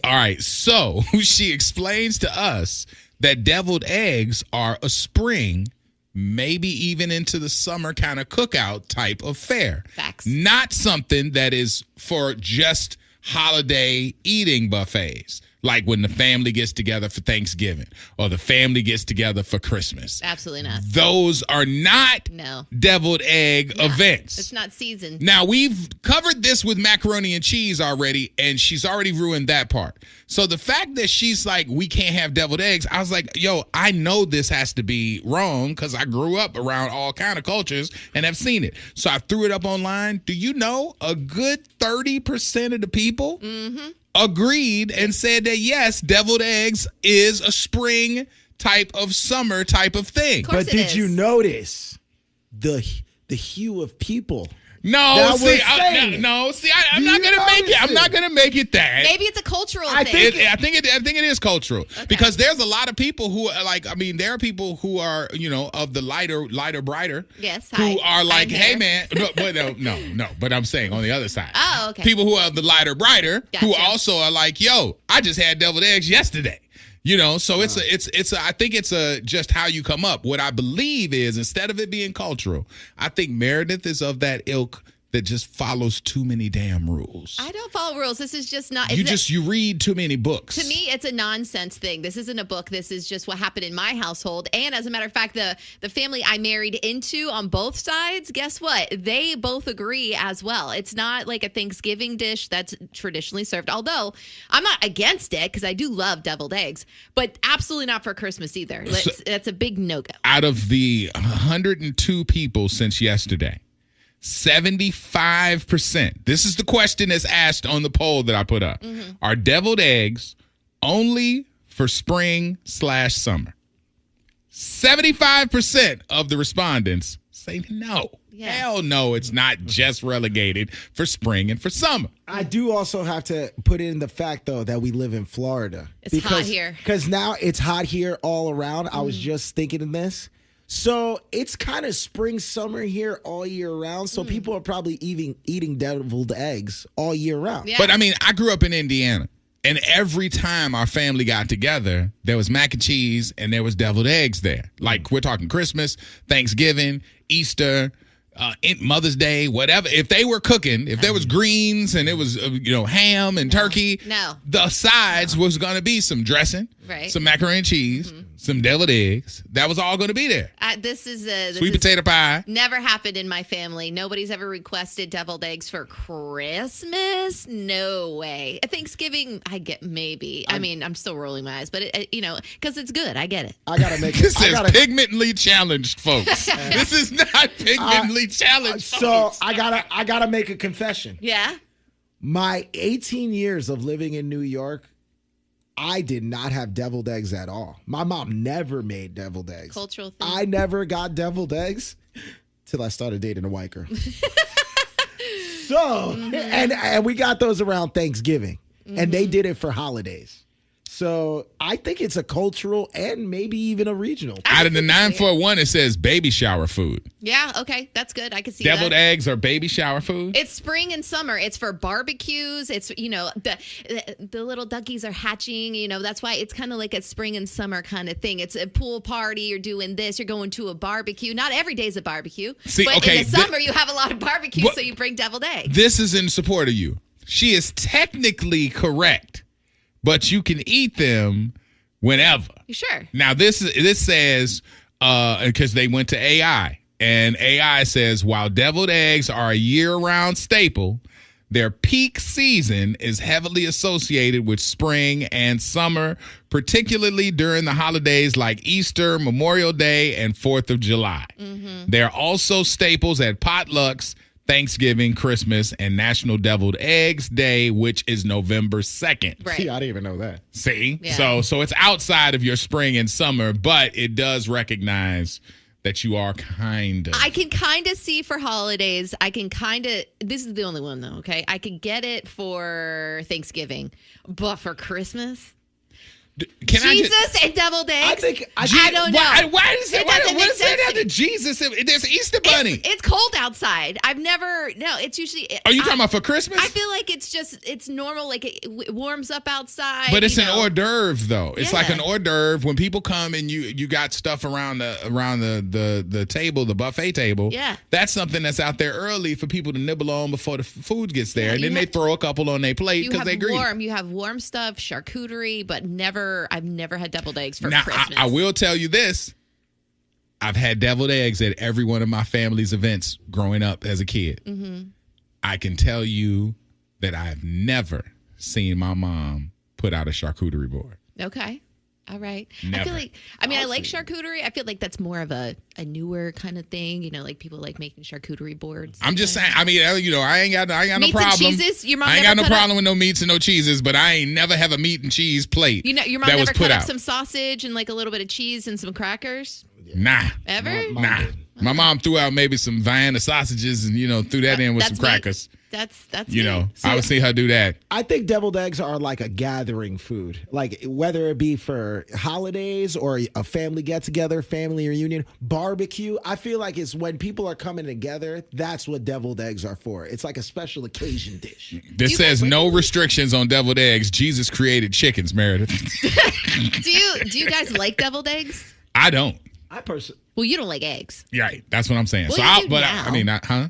All right. So she explains to us that deviled eggs are a spring, maybe even into the summer kind of cookout type of fare. Facts. Not something that is for just holiday eating buffets. Like when the family gets together for Thanksgiving or the family gets together for Christmas. Absolutely not. Those are not deviled egg events. It's not seasoned. Now, we've covered this with macaroni and cheese already, and she's already ruined that part. So the fact that she's like, we can't have deviled eggs, I was like, yo, I know this has to be wrong because I grew up around all kind of cultures and have seen it. So I threw it up online. Do you know a good 30% of the people agreed and said that, yes, deviled eggs is a spring type of summer type of thing. But did you notice the hue of people? No, see, I'm not gonna make it. I'm not gonna make it that. Maybe it's a cultural thing. I think it is cultural because there's a lot of people who are like. I mean, there are people who are of the lighter, brighter. Yes. Who are like, hey man, no. But I'm saying on the other side. Oh, okay. People who are of the lighter, brighter, who also are like, yo, I just had deviled eggs yesterday. So it's I think it's just how you come up. What I believe is, instead of it being cultural, I think Meredith is of that ilk that just follows too many damn rules. I don't follow rules. This is just not. You read too many books. To me, it's a nonsense thing. This isn't a book. This is just what happened in my household. And as a matter of fact, the family I married into on both sides, guess what? They both agree as well. It's not like a Thanksgiving dish that's traditionally served. Although I'm not against it because I do love deviled eggs, but absolutely not for Christmas either. That's a big no-go. Out of the 102 people since yesterday, 75%, this is the question that's asked on the poll that I put up, are deviled eggs only for spring/summer? 75% of the respondents say no. Yeah. Hell no, it's not just relegated for spring and for summer. I do also have to put in the fact, though, that we live in Florida. It's hot here. Because now it's hot here all around. I was just thinking of this. So it's kind of spring, summer here all year round. So people are probably eating deviled eggs all year round. Yeah. But I mean, I grew up in Indiana, and every time our family got together, there was mac and cheese and there was deviled eggs there. Like we're talking Christmas, Thanksgiving, Easter, Mother's Day, whatever. If they were cooking, if there was greens and it was ham and turkey, the sides was going to be some dressing, some macaroni and cheese, some deviled eggs. That was all going to be there. This is sweet potato pie. Never happened in my family. Nobody's ever requested deviled eggs for Christmas. No way. At Thanksgiving, I get maybe. I mean, I'm still rolling my eyes, but because it's good. I get it. I gotta make it. This is pigmentally challenged, folks. This is not pigmentally challenged. So folks. I gotta make a confession. Yeah. My 18 years of living in New York, I did not have deviled eggs at all. My mom never made deviled eggs. Cultural thing. I never got deviled eggs till I started dating a white girl. So, and we got those around Thanksgiving, and they did it for holidays. So I think it's a cultural and maybe even a regional. Out of the 941, it says baby shower food. Yeah, okay. That's good. I can see that. Deviled eggs are baby shower food? It's spring and summer. It's for barbecues. It's, the little duckies are hatching. That's why it's kind of like a spring and summer kind of thing. It's a pool party. You're doing this. You're going to a barbecue. Not every day's a barbecue. See, but okay, in the summer, you have a lot of barbecues, so you bring deviled eggs. This is in support of you. She is technically correct, but you can eat them whenever. Sure. Now, this says, because they went to AI, and AI says, while deviled eggs are a year-round staple, their peak season is heavily associated with spring and summer, particularly during the holidays like Easter, Memorial Day, and 4th of July. Mm-hmm. They're also staples at potlucks, Thanksgiving, Christmas, and National Deviled Eggs Day, which is November 2nd. Right. See, I didn't even know that. See? Yeah. So it's outside of your spring and summer, but it does recognize that you are kind of. I can kind of see for holidays. This is the only one though, okay? I could get it for Thanksgiving, but for Christmas? Jesus and deviled eggs? I don't know. Why does that have to Jesus? There's Easter Bunny. It's cold outside. It's usually. Are you talking about for Christmas? I feel like it's normal. Like it warms up outside. But it's an hors d'oeuvre, though. It's like an hors d'oeuvre when people come and you got stuff around the table, the buffet table. Yeah. That's something that's out there early for people to nibble on before the food gets there, and then they throw a couple on their plate because they greedy. You have warm stuff, charcuterie, but I've never had deviled eggs for Christmas. I will tell you this. I've had deviled eggs at every one of my family's events growing up as a kid. Mm-hmm. I can tell you that I've never seen my mom put out a charcuterie board. Okay. All right. Never. I feel like, I like charcuterie. I feel like that's more of a newer kind of thing. Like people like making charcuterie boards. I'm just saying. I ain't got no meats problem. And cheeses? Your mom I ain't got never no problem with no meats and no cheeses, but I ain't never have a meat and cheese plate. Your mom never cut up some sausage and like a little bit of cheese and some crackers? Nah. Ever? Nah. My mom threw out maybe some Vienna sausages and, threw that in with some crackers. That's I would see her do that. I think deviled eggs are like a gathering food. Like whether it be for holidays or a family get-together, family reunion, barbecue. I feel like it's when people are coming together, that's what deviled eggs are for. It's like a special occasion dish. This says no restrictions on deviled eggs. Jesus created chickens, Meredith. Do you guys like deviled eggs? I don't. Well, you don't like eggs. Right. That's what I'm saying. Well,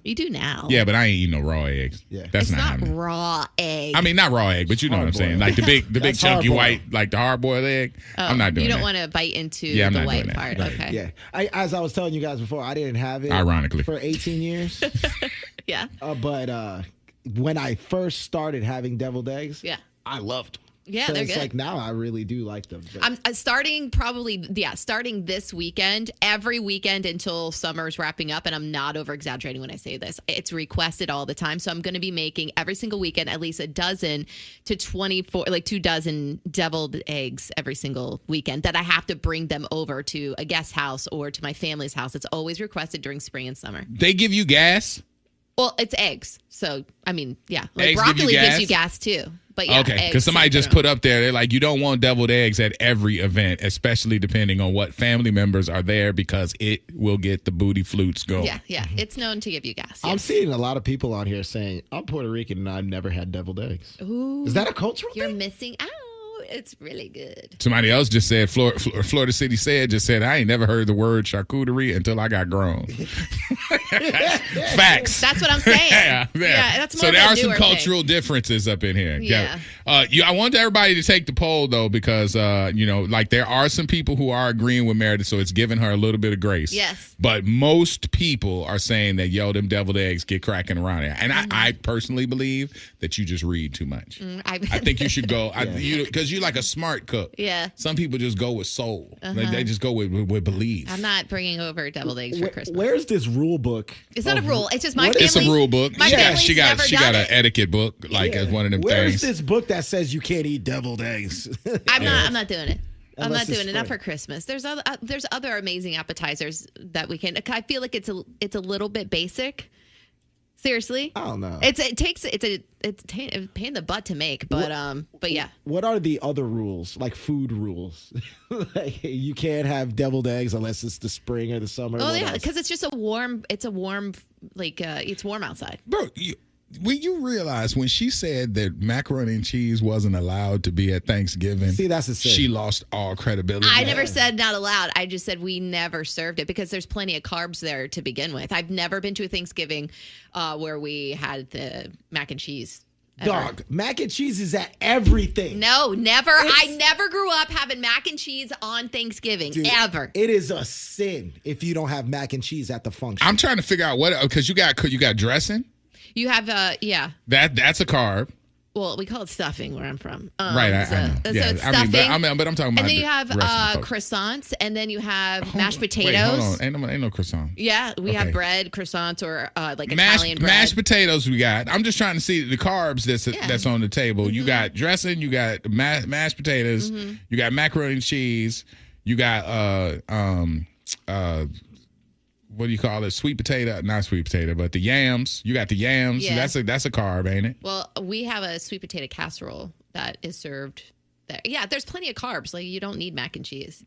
you do now. Yeah, but I ain't eating no raw eggs. Yeah. That's it's not happening. Raw egg. I mean, not raw egg, but you know what I'm saying. Like the big chunky white, like the hard-boiled egg. Oh, I'm not doing that. You don't want to bite into I'm the not white doing that. part. Right. Okay. Yeah. As I was telling you guys before, I didn't have it. Ironically. For 18 years. Yeah. But when I first started having deviled eggs, yeah, I loved them. Yeah, so they're it's good. like now I really do like them. But. I'm starting this weekend, every weekend until summer's wrapping up, and I'm not over exaggerating when I say this. It's requested all the time, so I'm going to be making every single weekend at least a dozen to 24, like 2 dozen deviled eggs every single weekend that I have to bring them over to a guest house or to my family's house. It's always requested during spring and summer. They give you gas? Well, it's eggs. So, I mean, yeah. Like Eggs broccoli give you gives you gas too. But yeah, okay, because somebody just put up there, they're like, you don't want deviled eggs at every event, especially depending on what family members are there because it will get the booty flutes going. Yeah. It's known to give you gas. Yes. I'm seeing a lot of people on here saying, I'm Puerto Rican and I've never had deviled eggs. Ooh. Is that a cultural You're thing? missing out. It's really good. Somebody else just said, Florida City said, I ain't never heard the word charcuterie until I got grown. Facts. That's what I'm saying. Yeah, that's more so there of a are some newer cultural thing. differences up in here. Yeah. I want everybody to take the poll, though, because, like there are some people who are agreeing with Meredith, so it's giving her a little bit of grace. Yes. But most people are saying that, them deviled eggs get cracking around here. And I personally believe that you just read too much. I think you should go, because you're like a smart cook. Yeah. Some people just go with soul. They just go with belief. I'm not bringing over deviled eggs for Christmas. Where's this rule book? It's not a rule. It's just my family. It's a rule book. Yeah, she got an etiquette book, as one of them Where's things. this book that says you can't eat deviled eggs? I'm not doing it. I'm Unless not doing it's it. Not spring. for Christmas. There's other amazing appetizers that we can. I feel like it's a little bit basic. Seriously? I don't know. It's a pain in the butt to make, but yeah. What are the other rules, like food rules? Like, you can't have deviled eggs unless it's the spring or the summer. Oh yeah, because it's just it's warm outside. Bro, when you realize when she said that macaroni and cheese wasn't allowed to be at Thanksgiving, see, that's a sin. She lost all credibility. I never said not allowed. I just said we never served it because there's plenty of carbs there to begin with. I've never been to a Thanksgiving where we had the mac and cheese. Ever. Dog, mac and cheese is at everything. No, never. I never grew up having mac and cheese on Thanksgiving, ever. It is a sin if you don't have mac and cheese at the function. I'm trying to figure out what, because you got dressing. You have, yeah. That's a carb. Well, we call it stuffing where I'm from. Right, I know. So Yeah, it's stuffing. but I'm talking about. And then you have croissants, and then you have mashed potatoes. Wait, hold on. Ain't no croissant. Yeah, we have bread, croissants, or like Italian bread. Mashed potatoes we got. I'm just trying to see the carbs that's on the table. You got dressing, you got mashed potatoes, you got macaroni and cheese, you got what do you call it? Sweet potato, not sweet potato, but the yams. You got the yams. Yeah. That's a carb, ain't it? Well, we have a sweet potato casserole that is served there. Yeah, there's plenty of carbs. Like, you don't need mac and cheese.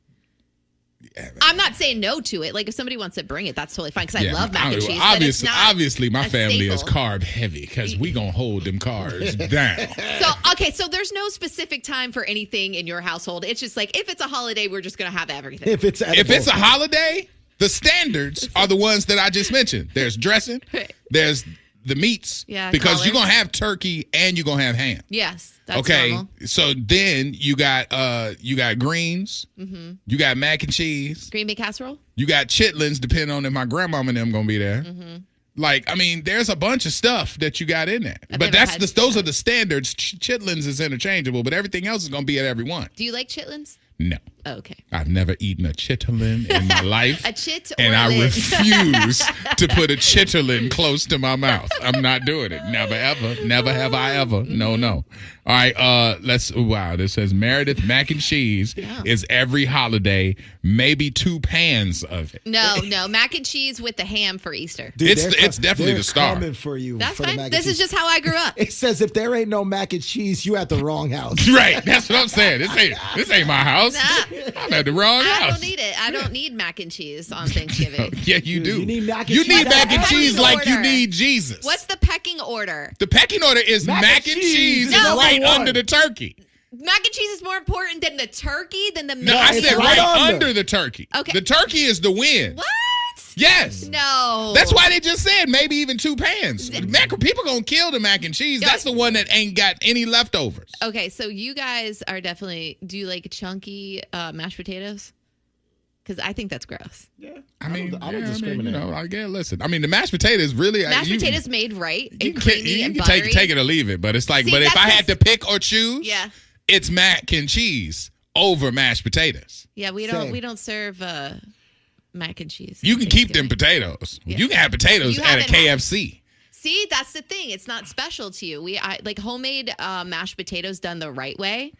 Yeah, I'm not saying no to it. Like, if somebody wants to bring it, that's totally fine because I love mac and cheese. Obviously, my family is carb heavy because we gonna hold them carbs down. So there's no specific time for anything in your household. It's just like if it's a holiday, we're just gonna have everything. If it's a holiday, the standards are the ones that I just mentioned. There's dressing, there's the meats, because you're gonna have turkey and you're gonna have ham. Yes, that's normal. So then you got greens, you got mac and cheese, green bean casserole, you got chitlins, depending on if my grandmama and them gonna be there. Like, I mean, there's a bunch of stuff that you got in there, but those are the standards. Chitlins is interchangeable, but everything else is gonna be at every one. Do you like chitlins? No. Oh, okay. I've never eaten a chitterlin in my life. A chit or and I refuse to put a chitterlin close to my mouth. I'm not doing it. Never ever. Never have I ever. No. All right, this says Meredith mac and cheese is every holiday, maybe 2 pans of it. No, mac and cheese with the ham for Easter. Dude, it's definitely the star. Coming for you. That's fine. This is just how I grew up. It says if there ain't no mac and cheese, you at the wrong house. Right. That's what I'm saying. This ain't my house. Nah. I'm at the wrong house. I don't need it. I don't need mac and cheese on Thanksgiving. Yeah, you do. You need mac and cheese. You need mac and cheese like you need Jesus. What's the pecking order? The pecking order is mac and cheese is right under the turkey. Mac and cheese is more important than the turkey, than the meat. No, I said right under the turkey. Okay. The turkey is the win. What? Yes. No. That's why they just said maybe even 2 pans. People gonna kill the mac and cheese. That's the one that ain't got any leftovers. Okay, so you guys are definitely. Do you like chunky mashed potatoes? Because I think that's gross. Yeah. I don't discriminate. Listen. I mean, the mashed potatoes really. Mashed potatoes made right and you creamy can and buttery. take it or leave it, but it's like. But if I had to pick or choose, it's mac and cheese over mashed potatoes. Yeah, we don't serve mac and cheese. You can keep them potatoes. Yeah. You can have potatoes at a KFC. See, that's the thing. It's not special to you. Like homemade mashed potatoes done the right way.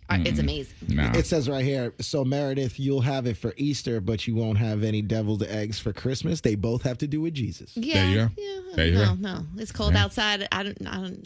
It's amazing. No. It says right here, so Meredith, you'll have it for Easter, but you won't have any deviled eggs for Christmas. They both have to do with Jesus. Yeah. There you go. Yeah. There you go. No. It's cold outside. I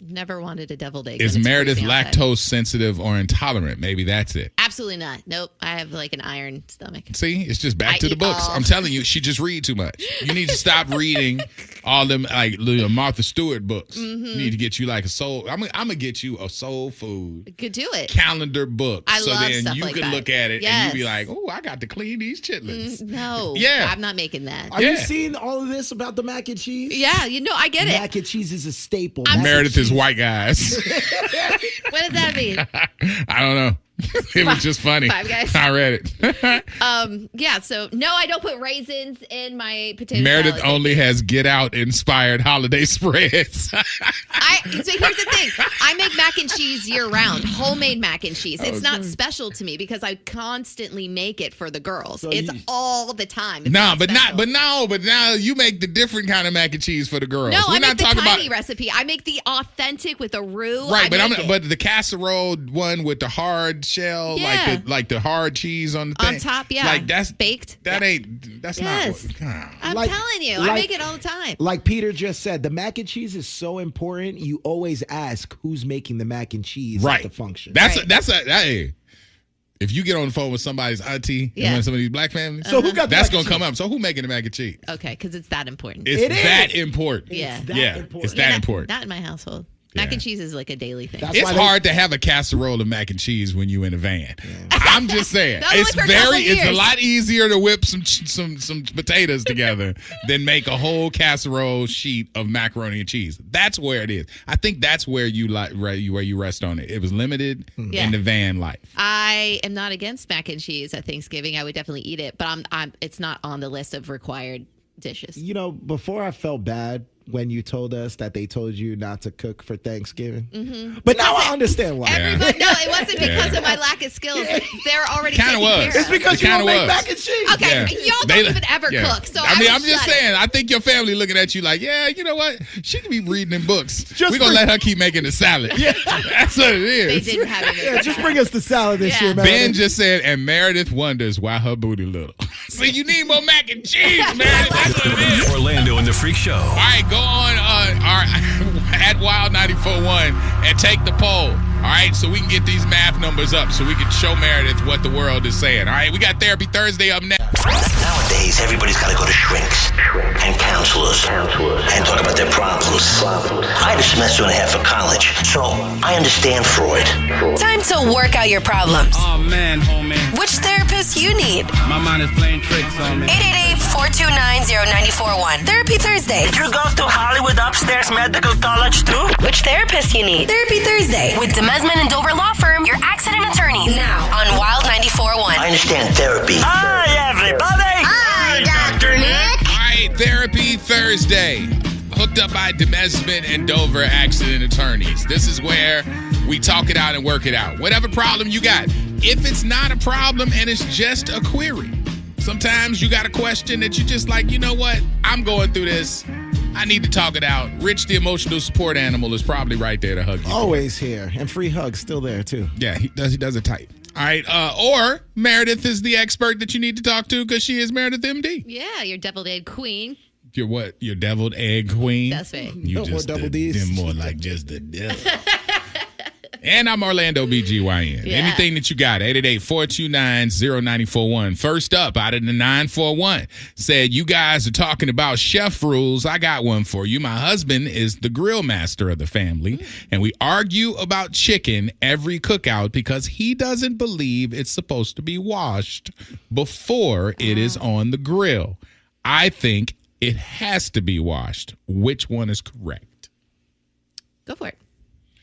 never wanted a deviled egg. Is Meredith lactose sensitive or intolerant? Maybe that's it. Absolutely not. Nope. I have like an iron stomach. See, it's just back to the books. I'm telling you, she just read too much. You need to stop reading all them like Martha Stewart books. You need to get you like a soul. I'm gonna get you a soul food. Could do it. Calendar book. I love then stuff you like can that. look at it Yes. and you be like, oh, I got to clean these chitlins. No. Yeah. I'm not making that. Are you seeing all of this about the mac and cheese? Yeah, I get it. Mac and cheese is a staple. Meredith is white guys. What does that mean? I don't know. It was just funny. Five Guys. I read it. So no, I don't put raisins in my potato Meredith salad. only has Get Out inspired holiday spreads. So here's the thing. I make mac and cheese year round, homemade mac and cheese. It's not special to me because I constantly make it for the girls. So it's all the time. It's but special. now you make the different kind of mac and cheese for the girls. No, We're I not make the talking tiny about recipe. I make the authentic with a roux. Right, but the casserole one with the hard shell, Yeah. like the hard cheese on the thing. On top, yeah. Like that's baked. That Yeah. ain't. That's Yes. not. What, I'm Like- telling you, I like- make it all the time. Like Peter just said, the mac and cheese is so important. You always ask who's making the mac and cheese right. at the function. That's Right. hey. If you get on the phone with somebody's auntie Yeah. and one of some of these black families, So who got the that's mac gonna and come cheese? up. So who making the mac and cheese? Okay, because it's that important. It's It that is. important. Yeah. It's that yeah, important. it's that important. Not in my household. Mac Yeah. and cheese is like a daily thing. That's It's why they- hard to have a casserole of mac and cheese when you in a van. I'm just saying, That only it's for a couple it's a years. lot easier to whip some potatoes together than make a whole casserole sheet of macaroni and cheese. That's where it is. I think that's where you where you rest on it. It was limited Yeah. in the van life. I am not against mac and cheese at Thanksgiving. I would definitely eat it, but it's not on the list of required dishes. You know, before I felt bad when you told us that they told you not to cook for Thanksgiving. Mm-hmm. But now I understand why. Everybody, no, it wasn't because of my lack of skills. They're already Kinda taken was. care It's of. because It you don't kinda make was. mac and cheese. Okay, Yeah. y'all They- don't even ever yeah. cook. So I mean, will I'm just shut it. saying. I think your family looking at you like, yeah, you know what? She can be reading in books. Just We're gonna for- let her keep making the salad. Yeah, that's what it They is. didn't have it. Yeah, just bring us the salad this Yeah. year, man. Ben just said, and Meredith wonders why her booty little. See, you need more mac and cheese, Meredith. That's what it is. Orlando and the Freak Show. All right, go on our at Wild 94.1 and take the poll. All right, so we can get these math numbers up so we can show Meredith what the world is saying. All right, we got Therapy Thursday up next. Nowadays, everybody's got to go to shrinks and counselors and talk about their problems. I had a semester and a half of college, so I understand Freud. Time to work out your problems. Oh, man, homie. Which therapist you need? My mind is playing tricks on me. 888-429-0941. Therapy Thursday. Did you go to Hollywood Upstairs Medical College too? Which therapist you need? Therapy Thursday with Demesman and Dover Law Firm, your accident attorneys. Now on Wild 94.1. I understand therapy. Hi, everybody. Hi, Dr. Nick. All right, Therapy Thursday. Hooked up by Demesman and Dover Accident Attorneys. This is where we talk it out and work it out. Whatever problem you got. If it's not a problem and it's just a query. Sometimes you got a question that you just like, you know what? I'm going through this. I need to talk it out. Rich, the emotional support animal, is probably right there to hug you. Always here. And free hugs still there, too. Yeah, he does it tight. All right. Or Meredith is the expert that you need to talk to because she is Meredith MD. Yeah, your deviled egg queen. You're what? Your deviled egg queen? That's right. You No more just double the- Ds. Then more like just the devil. And I'm Orlando BGYN. Yeah. Anything that you got, 888-429-0941. First up, out of the 941, said, you guys are talking about chef rules. I got one for you. My husband is the grill master of the family, and we argue about chicken every cookout because he doesn't believe it's supposed to be washed before it is on the grill. I think it has to be washed. Which one is correct? Go for it.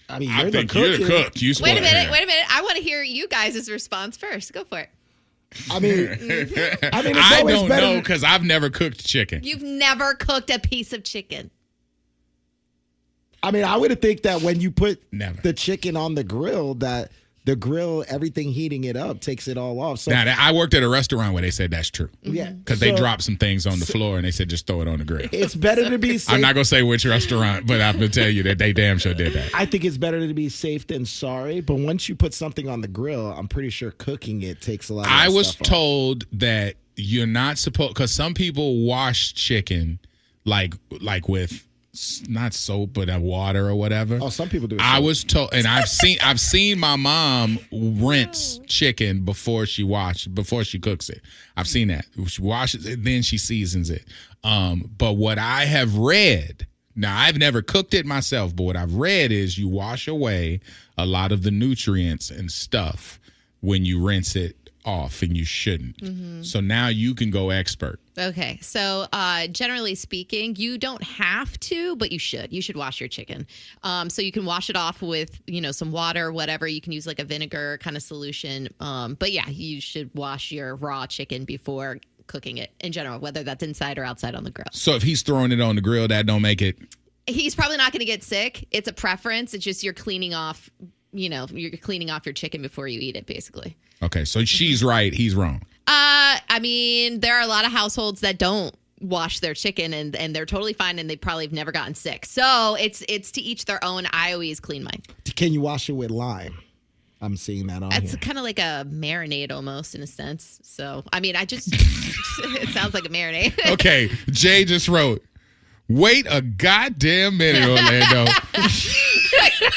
I mean, I you're think the you're cook. the cook. You Wait a spoke minute. there. Wait a minute. I want to hear you guys' response first. Go for it. I mean, it's I always don't better. know because I've never cooked chicken. You've never cooked a piece of chicken. I mean, I would think that when you put Never. the chicken on the grill, that the grill, everything heating it up, takes it all off. So Now, I worked at a restaurant where they said that's true. yeah, Because they So, dropped some things on the floor and they said just throw it on the grill. It's better to be safe. I'm not going to say which restaurant, but I'm going to tell you that they damn sure did that. I think it's better to be safe than sorry. But once you put something on the grill, I'm pretty sure cooking it takes a lot of I that was stuff off. told that you're not supposed, because some people wash chicken like with not soap but water or whatever. Oh, some people do it. I so. was told, and I've seen my mom rinse chicken before she cooks it. I've seen that. She washes it, then she seasons it. But what I have read, now I've never cooked it myself, but what I've read is you wash away a lot of the nutrients and stuff when you rinse it off, and you shouldn't. Mm-hmm. So now you can go expert. Okay, so generally speaking, you don't have to, but you should. You should wash your chicken. So you can wash it off with, some water or whatever. You can use like a vinegar kind of solution. But yeah, you should wash your raw chicken before cooking it in general, whether that's inside or outside on the grill. So if he's throwing it on the grill, that don't make it. He's probably not going to get sick. It's a preference. It's just you're cleaning off, you're cleaning off your chicken before you eat it, basically. Okay, so she's right, he's wrong. I mean, there are a lot of households that don't wash their chicken and they're totally fine and they probably have never gotten sick. So it's to each their own. I always clean mine. Can you wash it with lime? I'm seeing that on It's here. kind of like a marinade almost in a sense. So, I mean, it sounds like a marinade. Okay, Jay just wrote, wait a goddamn minute, Orlando.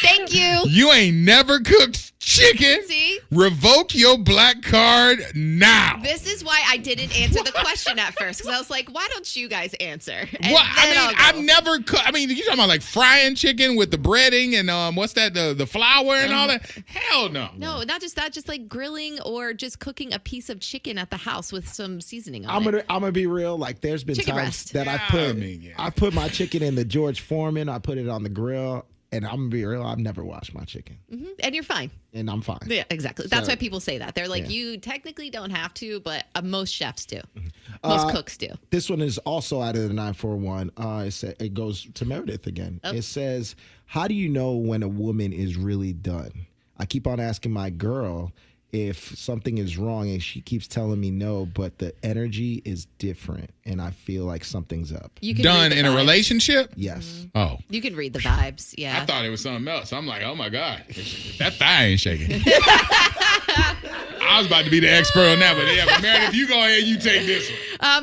Thank you. You ain't never cooked chicken. See? Revoke your black card now. This is why I didn't answer the question at first, because I was like, why don't you guys answer? And Well, then I'll go. I've never cooked. I mean, you talking about like frying chicken with the breading and what's that, the flour and all that? Hell no. No, not just that, just like grilling or just cooking a piece of chicken at the house with some seasoning on it. I'm gonna be real. Like, there's been Chicken times breast. that I put my chicken in the George Foreman. I put it on the grill, and I'm gonna be real. I've never washed my chicken, And you're fine. and I'm fine. Yeah, exactly. That's So- why people say that. They're like, Yeah. you technically don't have to, but most chefs do. Most cooks do. This one is also out of the 941. It goes to Meredith again. Oh. It says, how do you know when a woman is really done? I keep on asking my girl if something is wrong, and she keeps telling me no, but the energy is different, and I feel like something's up. You can Done read the in a vibes. relationship? Yes. Oh. You can read the vibes. Yeah. I thought it was something else. I'm like, oh my God, that thigh ain't shaking. I was about to be the expert on that, but Meredith, you go ahead, you take this one.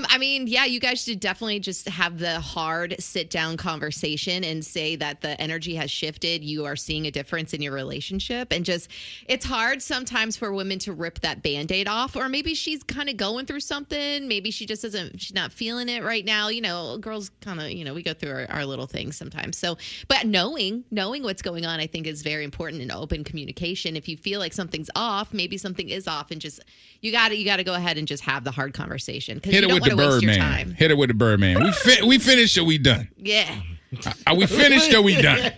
I mean, yeah, you guys should definitely just have the hard sit-down conversation and say that the energy has shifted. You are seeing a difference in your relationship. And just, it's hard sometimes for women to rip that Band-Aid off. Or maybe she's kind of going through something. Maybe she just she's not feeling it right now. You know, girls kind of, we go through our little things sometimes. So, but knowing what's going on, I think is very important in open communication. If you feel like something's off, maybe something is off, and just, you got to go ahead and just have the hard conversation. Hit it with the Birdman. Hit it with the Birdman. We finished or we done? Yeah. Are we finished or we done?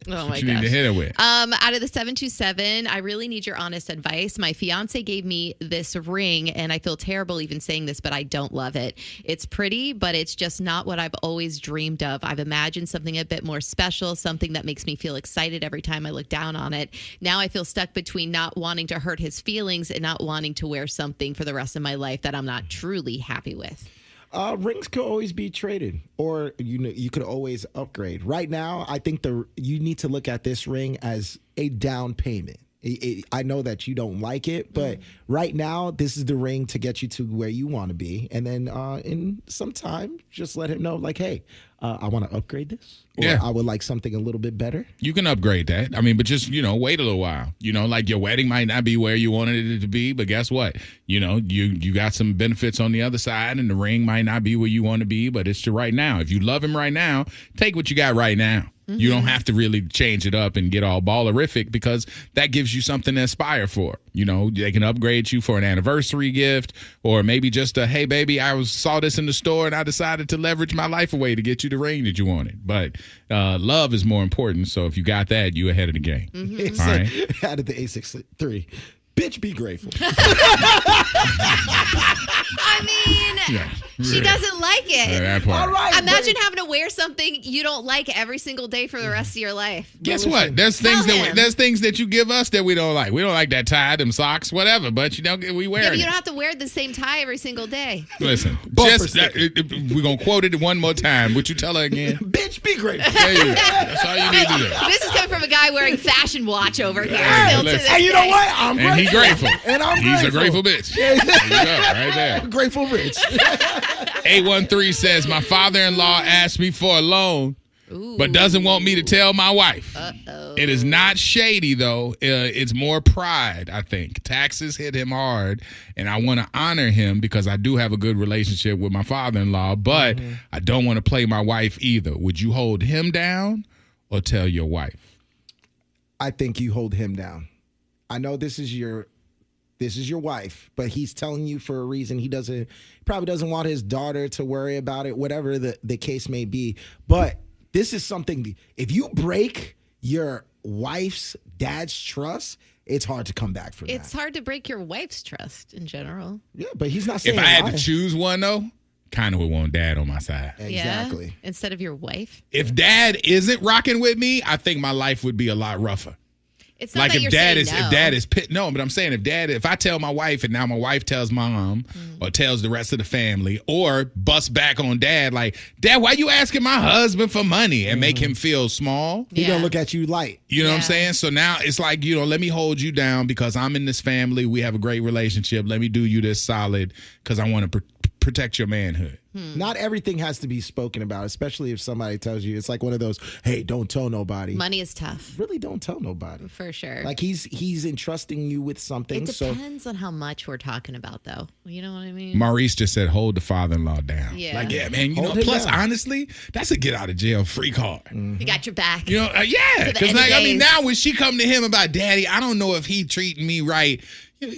Oh my You need to hit it with. Out of the 727, I really need your honest advice. My fiance gave me this ring, and I feel terrible even saying this, but I don't love it. It's pretty, but it's just not what I've always dreamed of. I've imagined something a bit more special, something that makes me feel excited every time I look down on it. Now I feel stuck between not wanting to hurt his feelings and not wanting to wear something for the rest of my life that I'm not truly happy with. Rings could always be traded, or you could always upgrade. Right now, I think you need to look at this ring as a down payment. I know that you don't like it, but right now, this is the ring to get you to where you want to be. And then in some time, just let him know, like, hey, I want to upgrade this. Or I would like something a little bit better. You can upgrade that. I mean, but just, wait a little while. Like your wedding might not be where you wanted it to be, but guess what? You got some benefits on the other side, and the ring might not be where you want to be, but it's to right now. If you love him right now, take what you got right now. Mm-hmm. You don't have to really change it up and get all ballerific, because that gives you something to aspire for. They can upgrade you for an anniversary gift, or maybe just a, hey, baby, I saw this in the store and I decided to leverage my life away to get you the ring that you wanted. But love is more important. So if you got that, you ahead of the game. Mm-hmm. All right. Out of the 863. Bitch, be grateful. I mean, she doesn't like it. That part. All right. Imagine having to wear something you don't like every single day for the rest of your life. Guess what? There's things that you give us that we don't like. We don't like that tie, them socks, whatever. But we wear Yeah, but it. you don't have to wear the same tie every single day. Listen, we're gonna quote it one more time. Would you tell her again? Bitch, be grateful. There you go. That's all you need to do. This is coming from a guy wearing fashion watch over here. Hey, Still to listen. this And you know day. what? I'm grateful. And he's grateful. And I'm He's grateful. a grateful bitch. There you go, right there. Grateful rich. 813 says, my father-in-law asked me for a loan, but doesn't want me to tell my wife. Uh-oh. It is not shady, though. It's more pride, I think. Taxes hit him hard, and I want to honor him because I do have a good relationship with my father-in-law, but I don't want to play my wife either. Would you hold him down or tell your wife? I think you hold him down. I know this is your wife, but he's telling you for a reason. He probably doesn't want his daughter to worry about it, whatever the case may be. But this is something, if you break your wife's dad's trust, it's hard to come back from that. It's hard to break your wife's trust in general. Yeah, but he's not saying If I had why. to choose one, though, kind of would want dad on my side. Exactly. Yeah? Instead of your wife. If dad isn't rocking with me, I think my life would be a lot rougher. It's not like that if you're dad saying is if dad is no, but I'm saying if I tell my wife and now my wife tells mom or tells the rest of the family or busts back on dad like, Dad, why you asking my husband for money and make him feel small? He gonna look at you light. You know what I'm saying? So now it's like, let me hold you down because I'm in this family. We have a great relationship. Let me do you this solid because I want to protect your manhood. Not everything has to be spoken about, especially if somebody tells you. It's like one of those, hey, don't tell nobody. Money is tough. Really don't tell nobody. For sure. Like he's entrusting you with something. It depends on how much we're talking about, though. You know what I mean? Maurice just said, hold the father-in-law down. Yeah. Like, yeah, man, plus, honestly, that's a get-out-of-jail-free card. He got your back. Yeah, because now when she come to him about, Daddy, I don't know if he treating me right.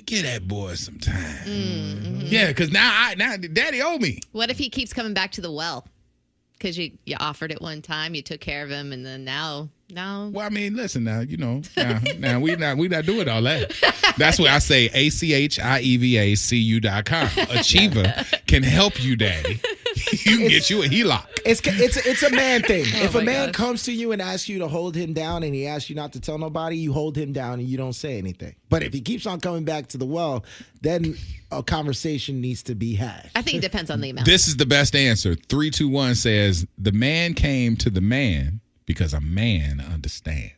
Give that boy some time. Yeah, because now Daddy owe me. What if he keeps coming back to the well? Because you offered it one time, you took care of him, and then now. Well, I mean, listen now, now we not doing all that. That's what I say. ACHIEVACU.com. Achiever can help you, Daddy. You can get you a HELOC. It's a man thing. If a man comes to you and asks you to hold him down and he asks you not to tell nobody, you hold him down and you don't say anything. But if he keeps on coming back to the well, then a conversation needs to be had. I think it depends on the amount. This is the best answer. 321 says, the man came to the man because a man understands.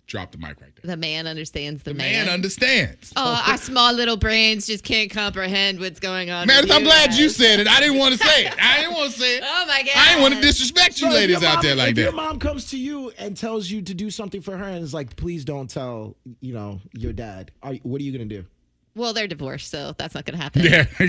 Drop the mic right there. The man understands the man. Man understands. Oh, our small little brains just can't comprehend what's going on. Meredith, I'm glad you said it. I didn't want to say it. Oh, my God. I didn't want to disrespect you ladies out there like that. If your mom comes to you and tells you to do something for her and is like, please don't tell, your dad, what are you going to do? Well, they're divorced, so that's not going to happen.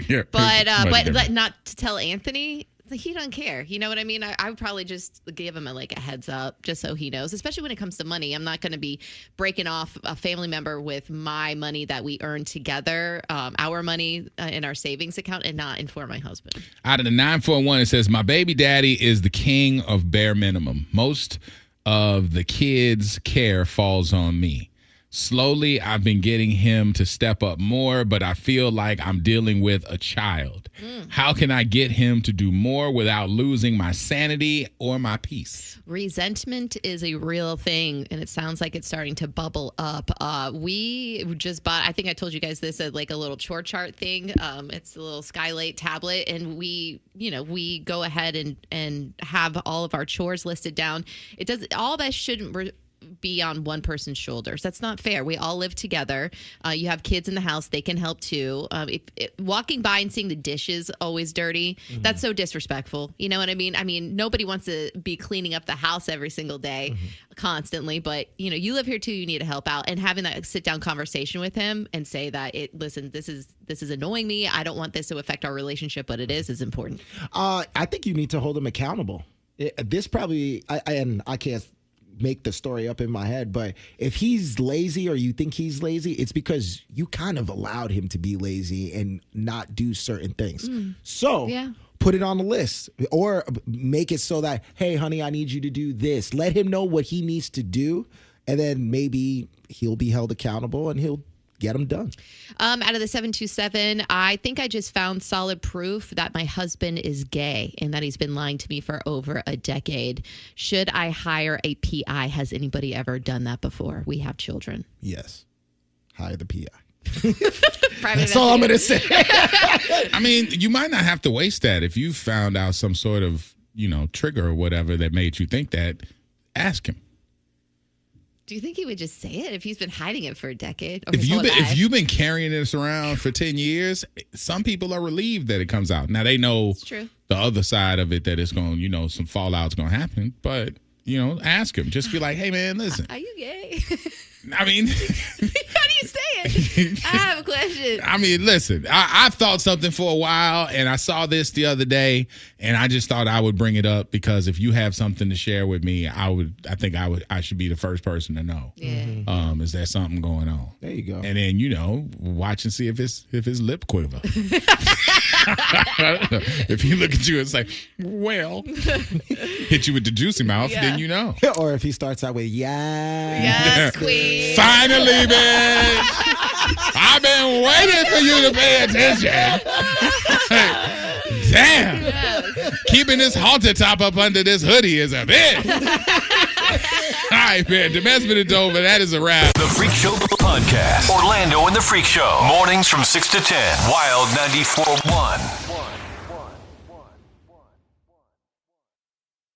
Yeah. But not to tell Anthony, he doesn't care. You know what I mean? I would probably just give him a heads up just so he knows, especially when it comes to money. I'm not going to be breaking off a family member with my money that we earn together, our money in our savings account, and not inform my husband. Out of the 941, it says, my baby daddy is the king of bare minimum. Most of the kids' care falls on me. Slowly, I've been getting him to step up more, but I feel like I'm dealing with a child. How can I get him to do more without losing my sanity or my peace? Resentment is a real thing, and it sounds like it's starting to bubble up. We just bought, I think I told you guys this, like a little chore chart thing. It's a little Skylight tablet, and we go ahead and have all of our chores listed down. All that shouldn't be on one person's shoulders. That's not fair. We all live together. You have kids in the house. They can help too. Walking by and seeing the dishes always dirty, that's so disrespectful. You know what I mean? I mean, nobody wants to be cleaning up the house every single day constantly, but you live here too. You need to help out, and having that sit down conversation with him and say that listen, this is annoying me. I don't want this to affect our relationship, but it is important. I think you need to hold him accountable. This probably, I can't make the story up in my head, but if he's lazy or you think he's lazy, it's because you kind of allowed him to be lazy and not do certain things. So put it on the list or make it so that, hey, honey, I need you to do this. Let him know what he needs to do, and then maybe he'll be held accountable and he'll get them done. Out of the 727, I think I just found solid proof that my husband is gay and that he's been lying to me for over a decade. Should I hire a PI? Has anybody ever done that before? We have children. Yes. Hire the PI. That's all I'm going to say. I mean, you might not have to waste that. If you found out some sort of, trigger or whatever that made you think that, ask him. Do you think he would just say it if he's been hiding it for a decade? If you've been carrying this around for 10 years, some people are relieved that it comes out. Now they know the other side of it, that it's going, some fallout's going to happen. But, ask him. Just be like, hey, man, listen. Are you gay? I mean, how do you say it? I have a question. I mean, listen, I've thought something for a while, and I saw this the other day, and I just thought I would bring it up because if you have something to share with me, I should be the first person to know. Yeah. Is there something going on? There you go. And then, watch and see if his lip quiver. If he look at you and say, well, hit you with the juicy mouth, then you know. Or if he starts out with, yes, queen. Finally, bitch. I've been waiting for you to pay attention. Damn. Yes. Keeping this halter top up under this hoodie is a bitch. right, man. Demesman and Dover, that is a wrap. The Freak Show Podcast. Orlando and the Freak Show. Mornings from 6 to 10. Wild 94.1.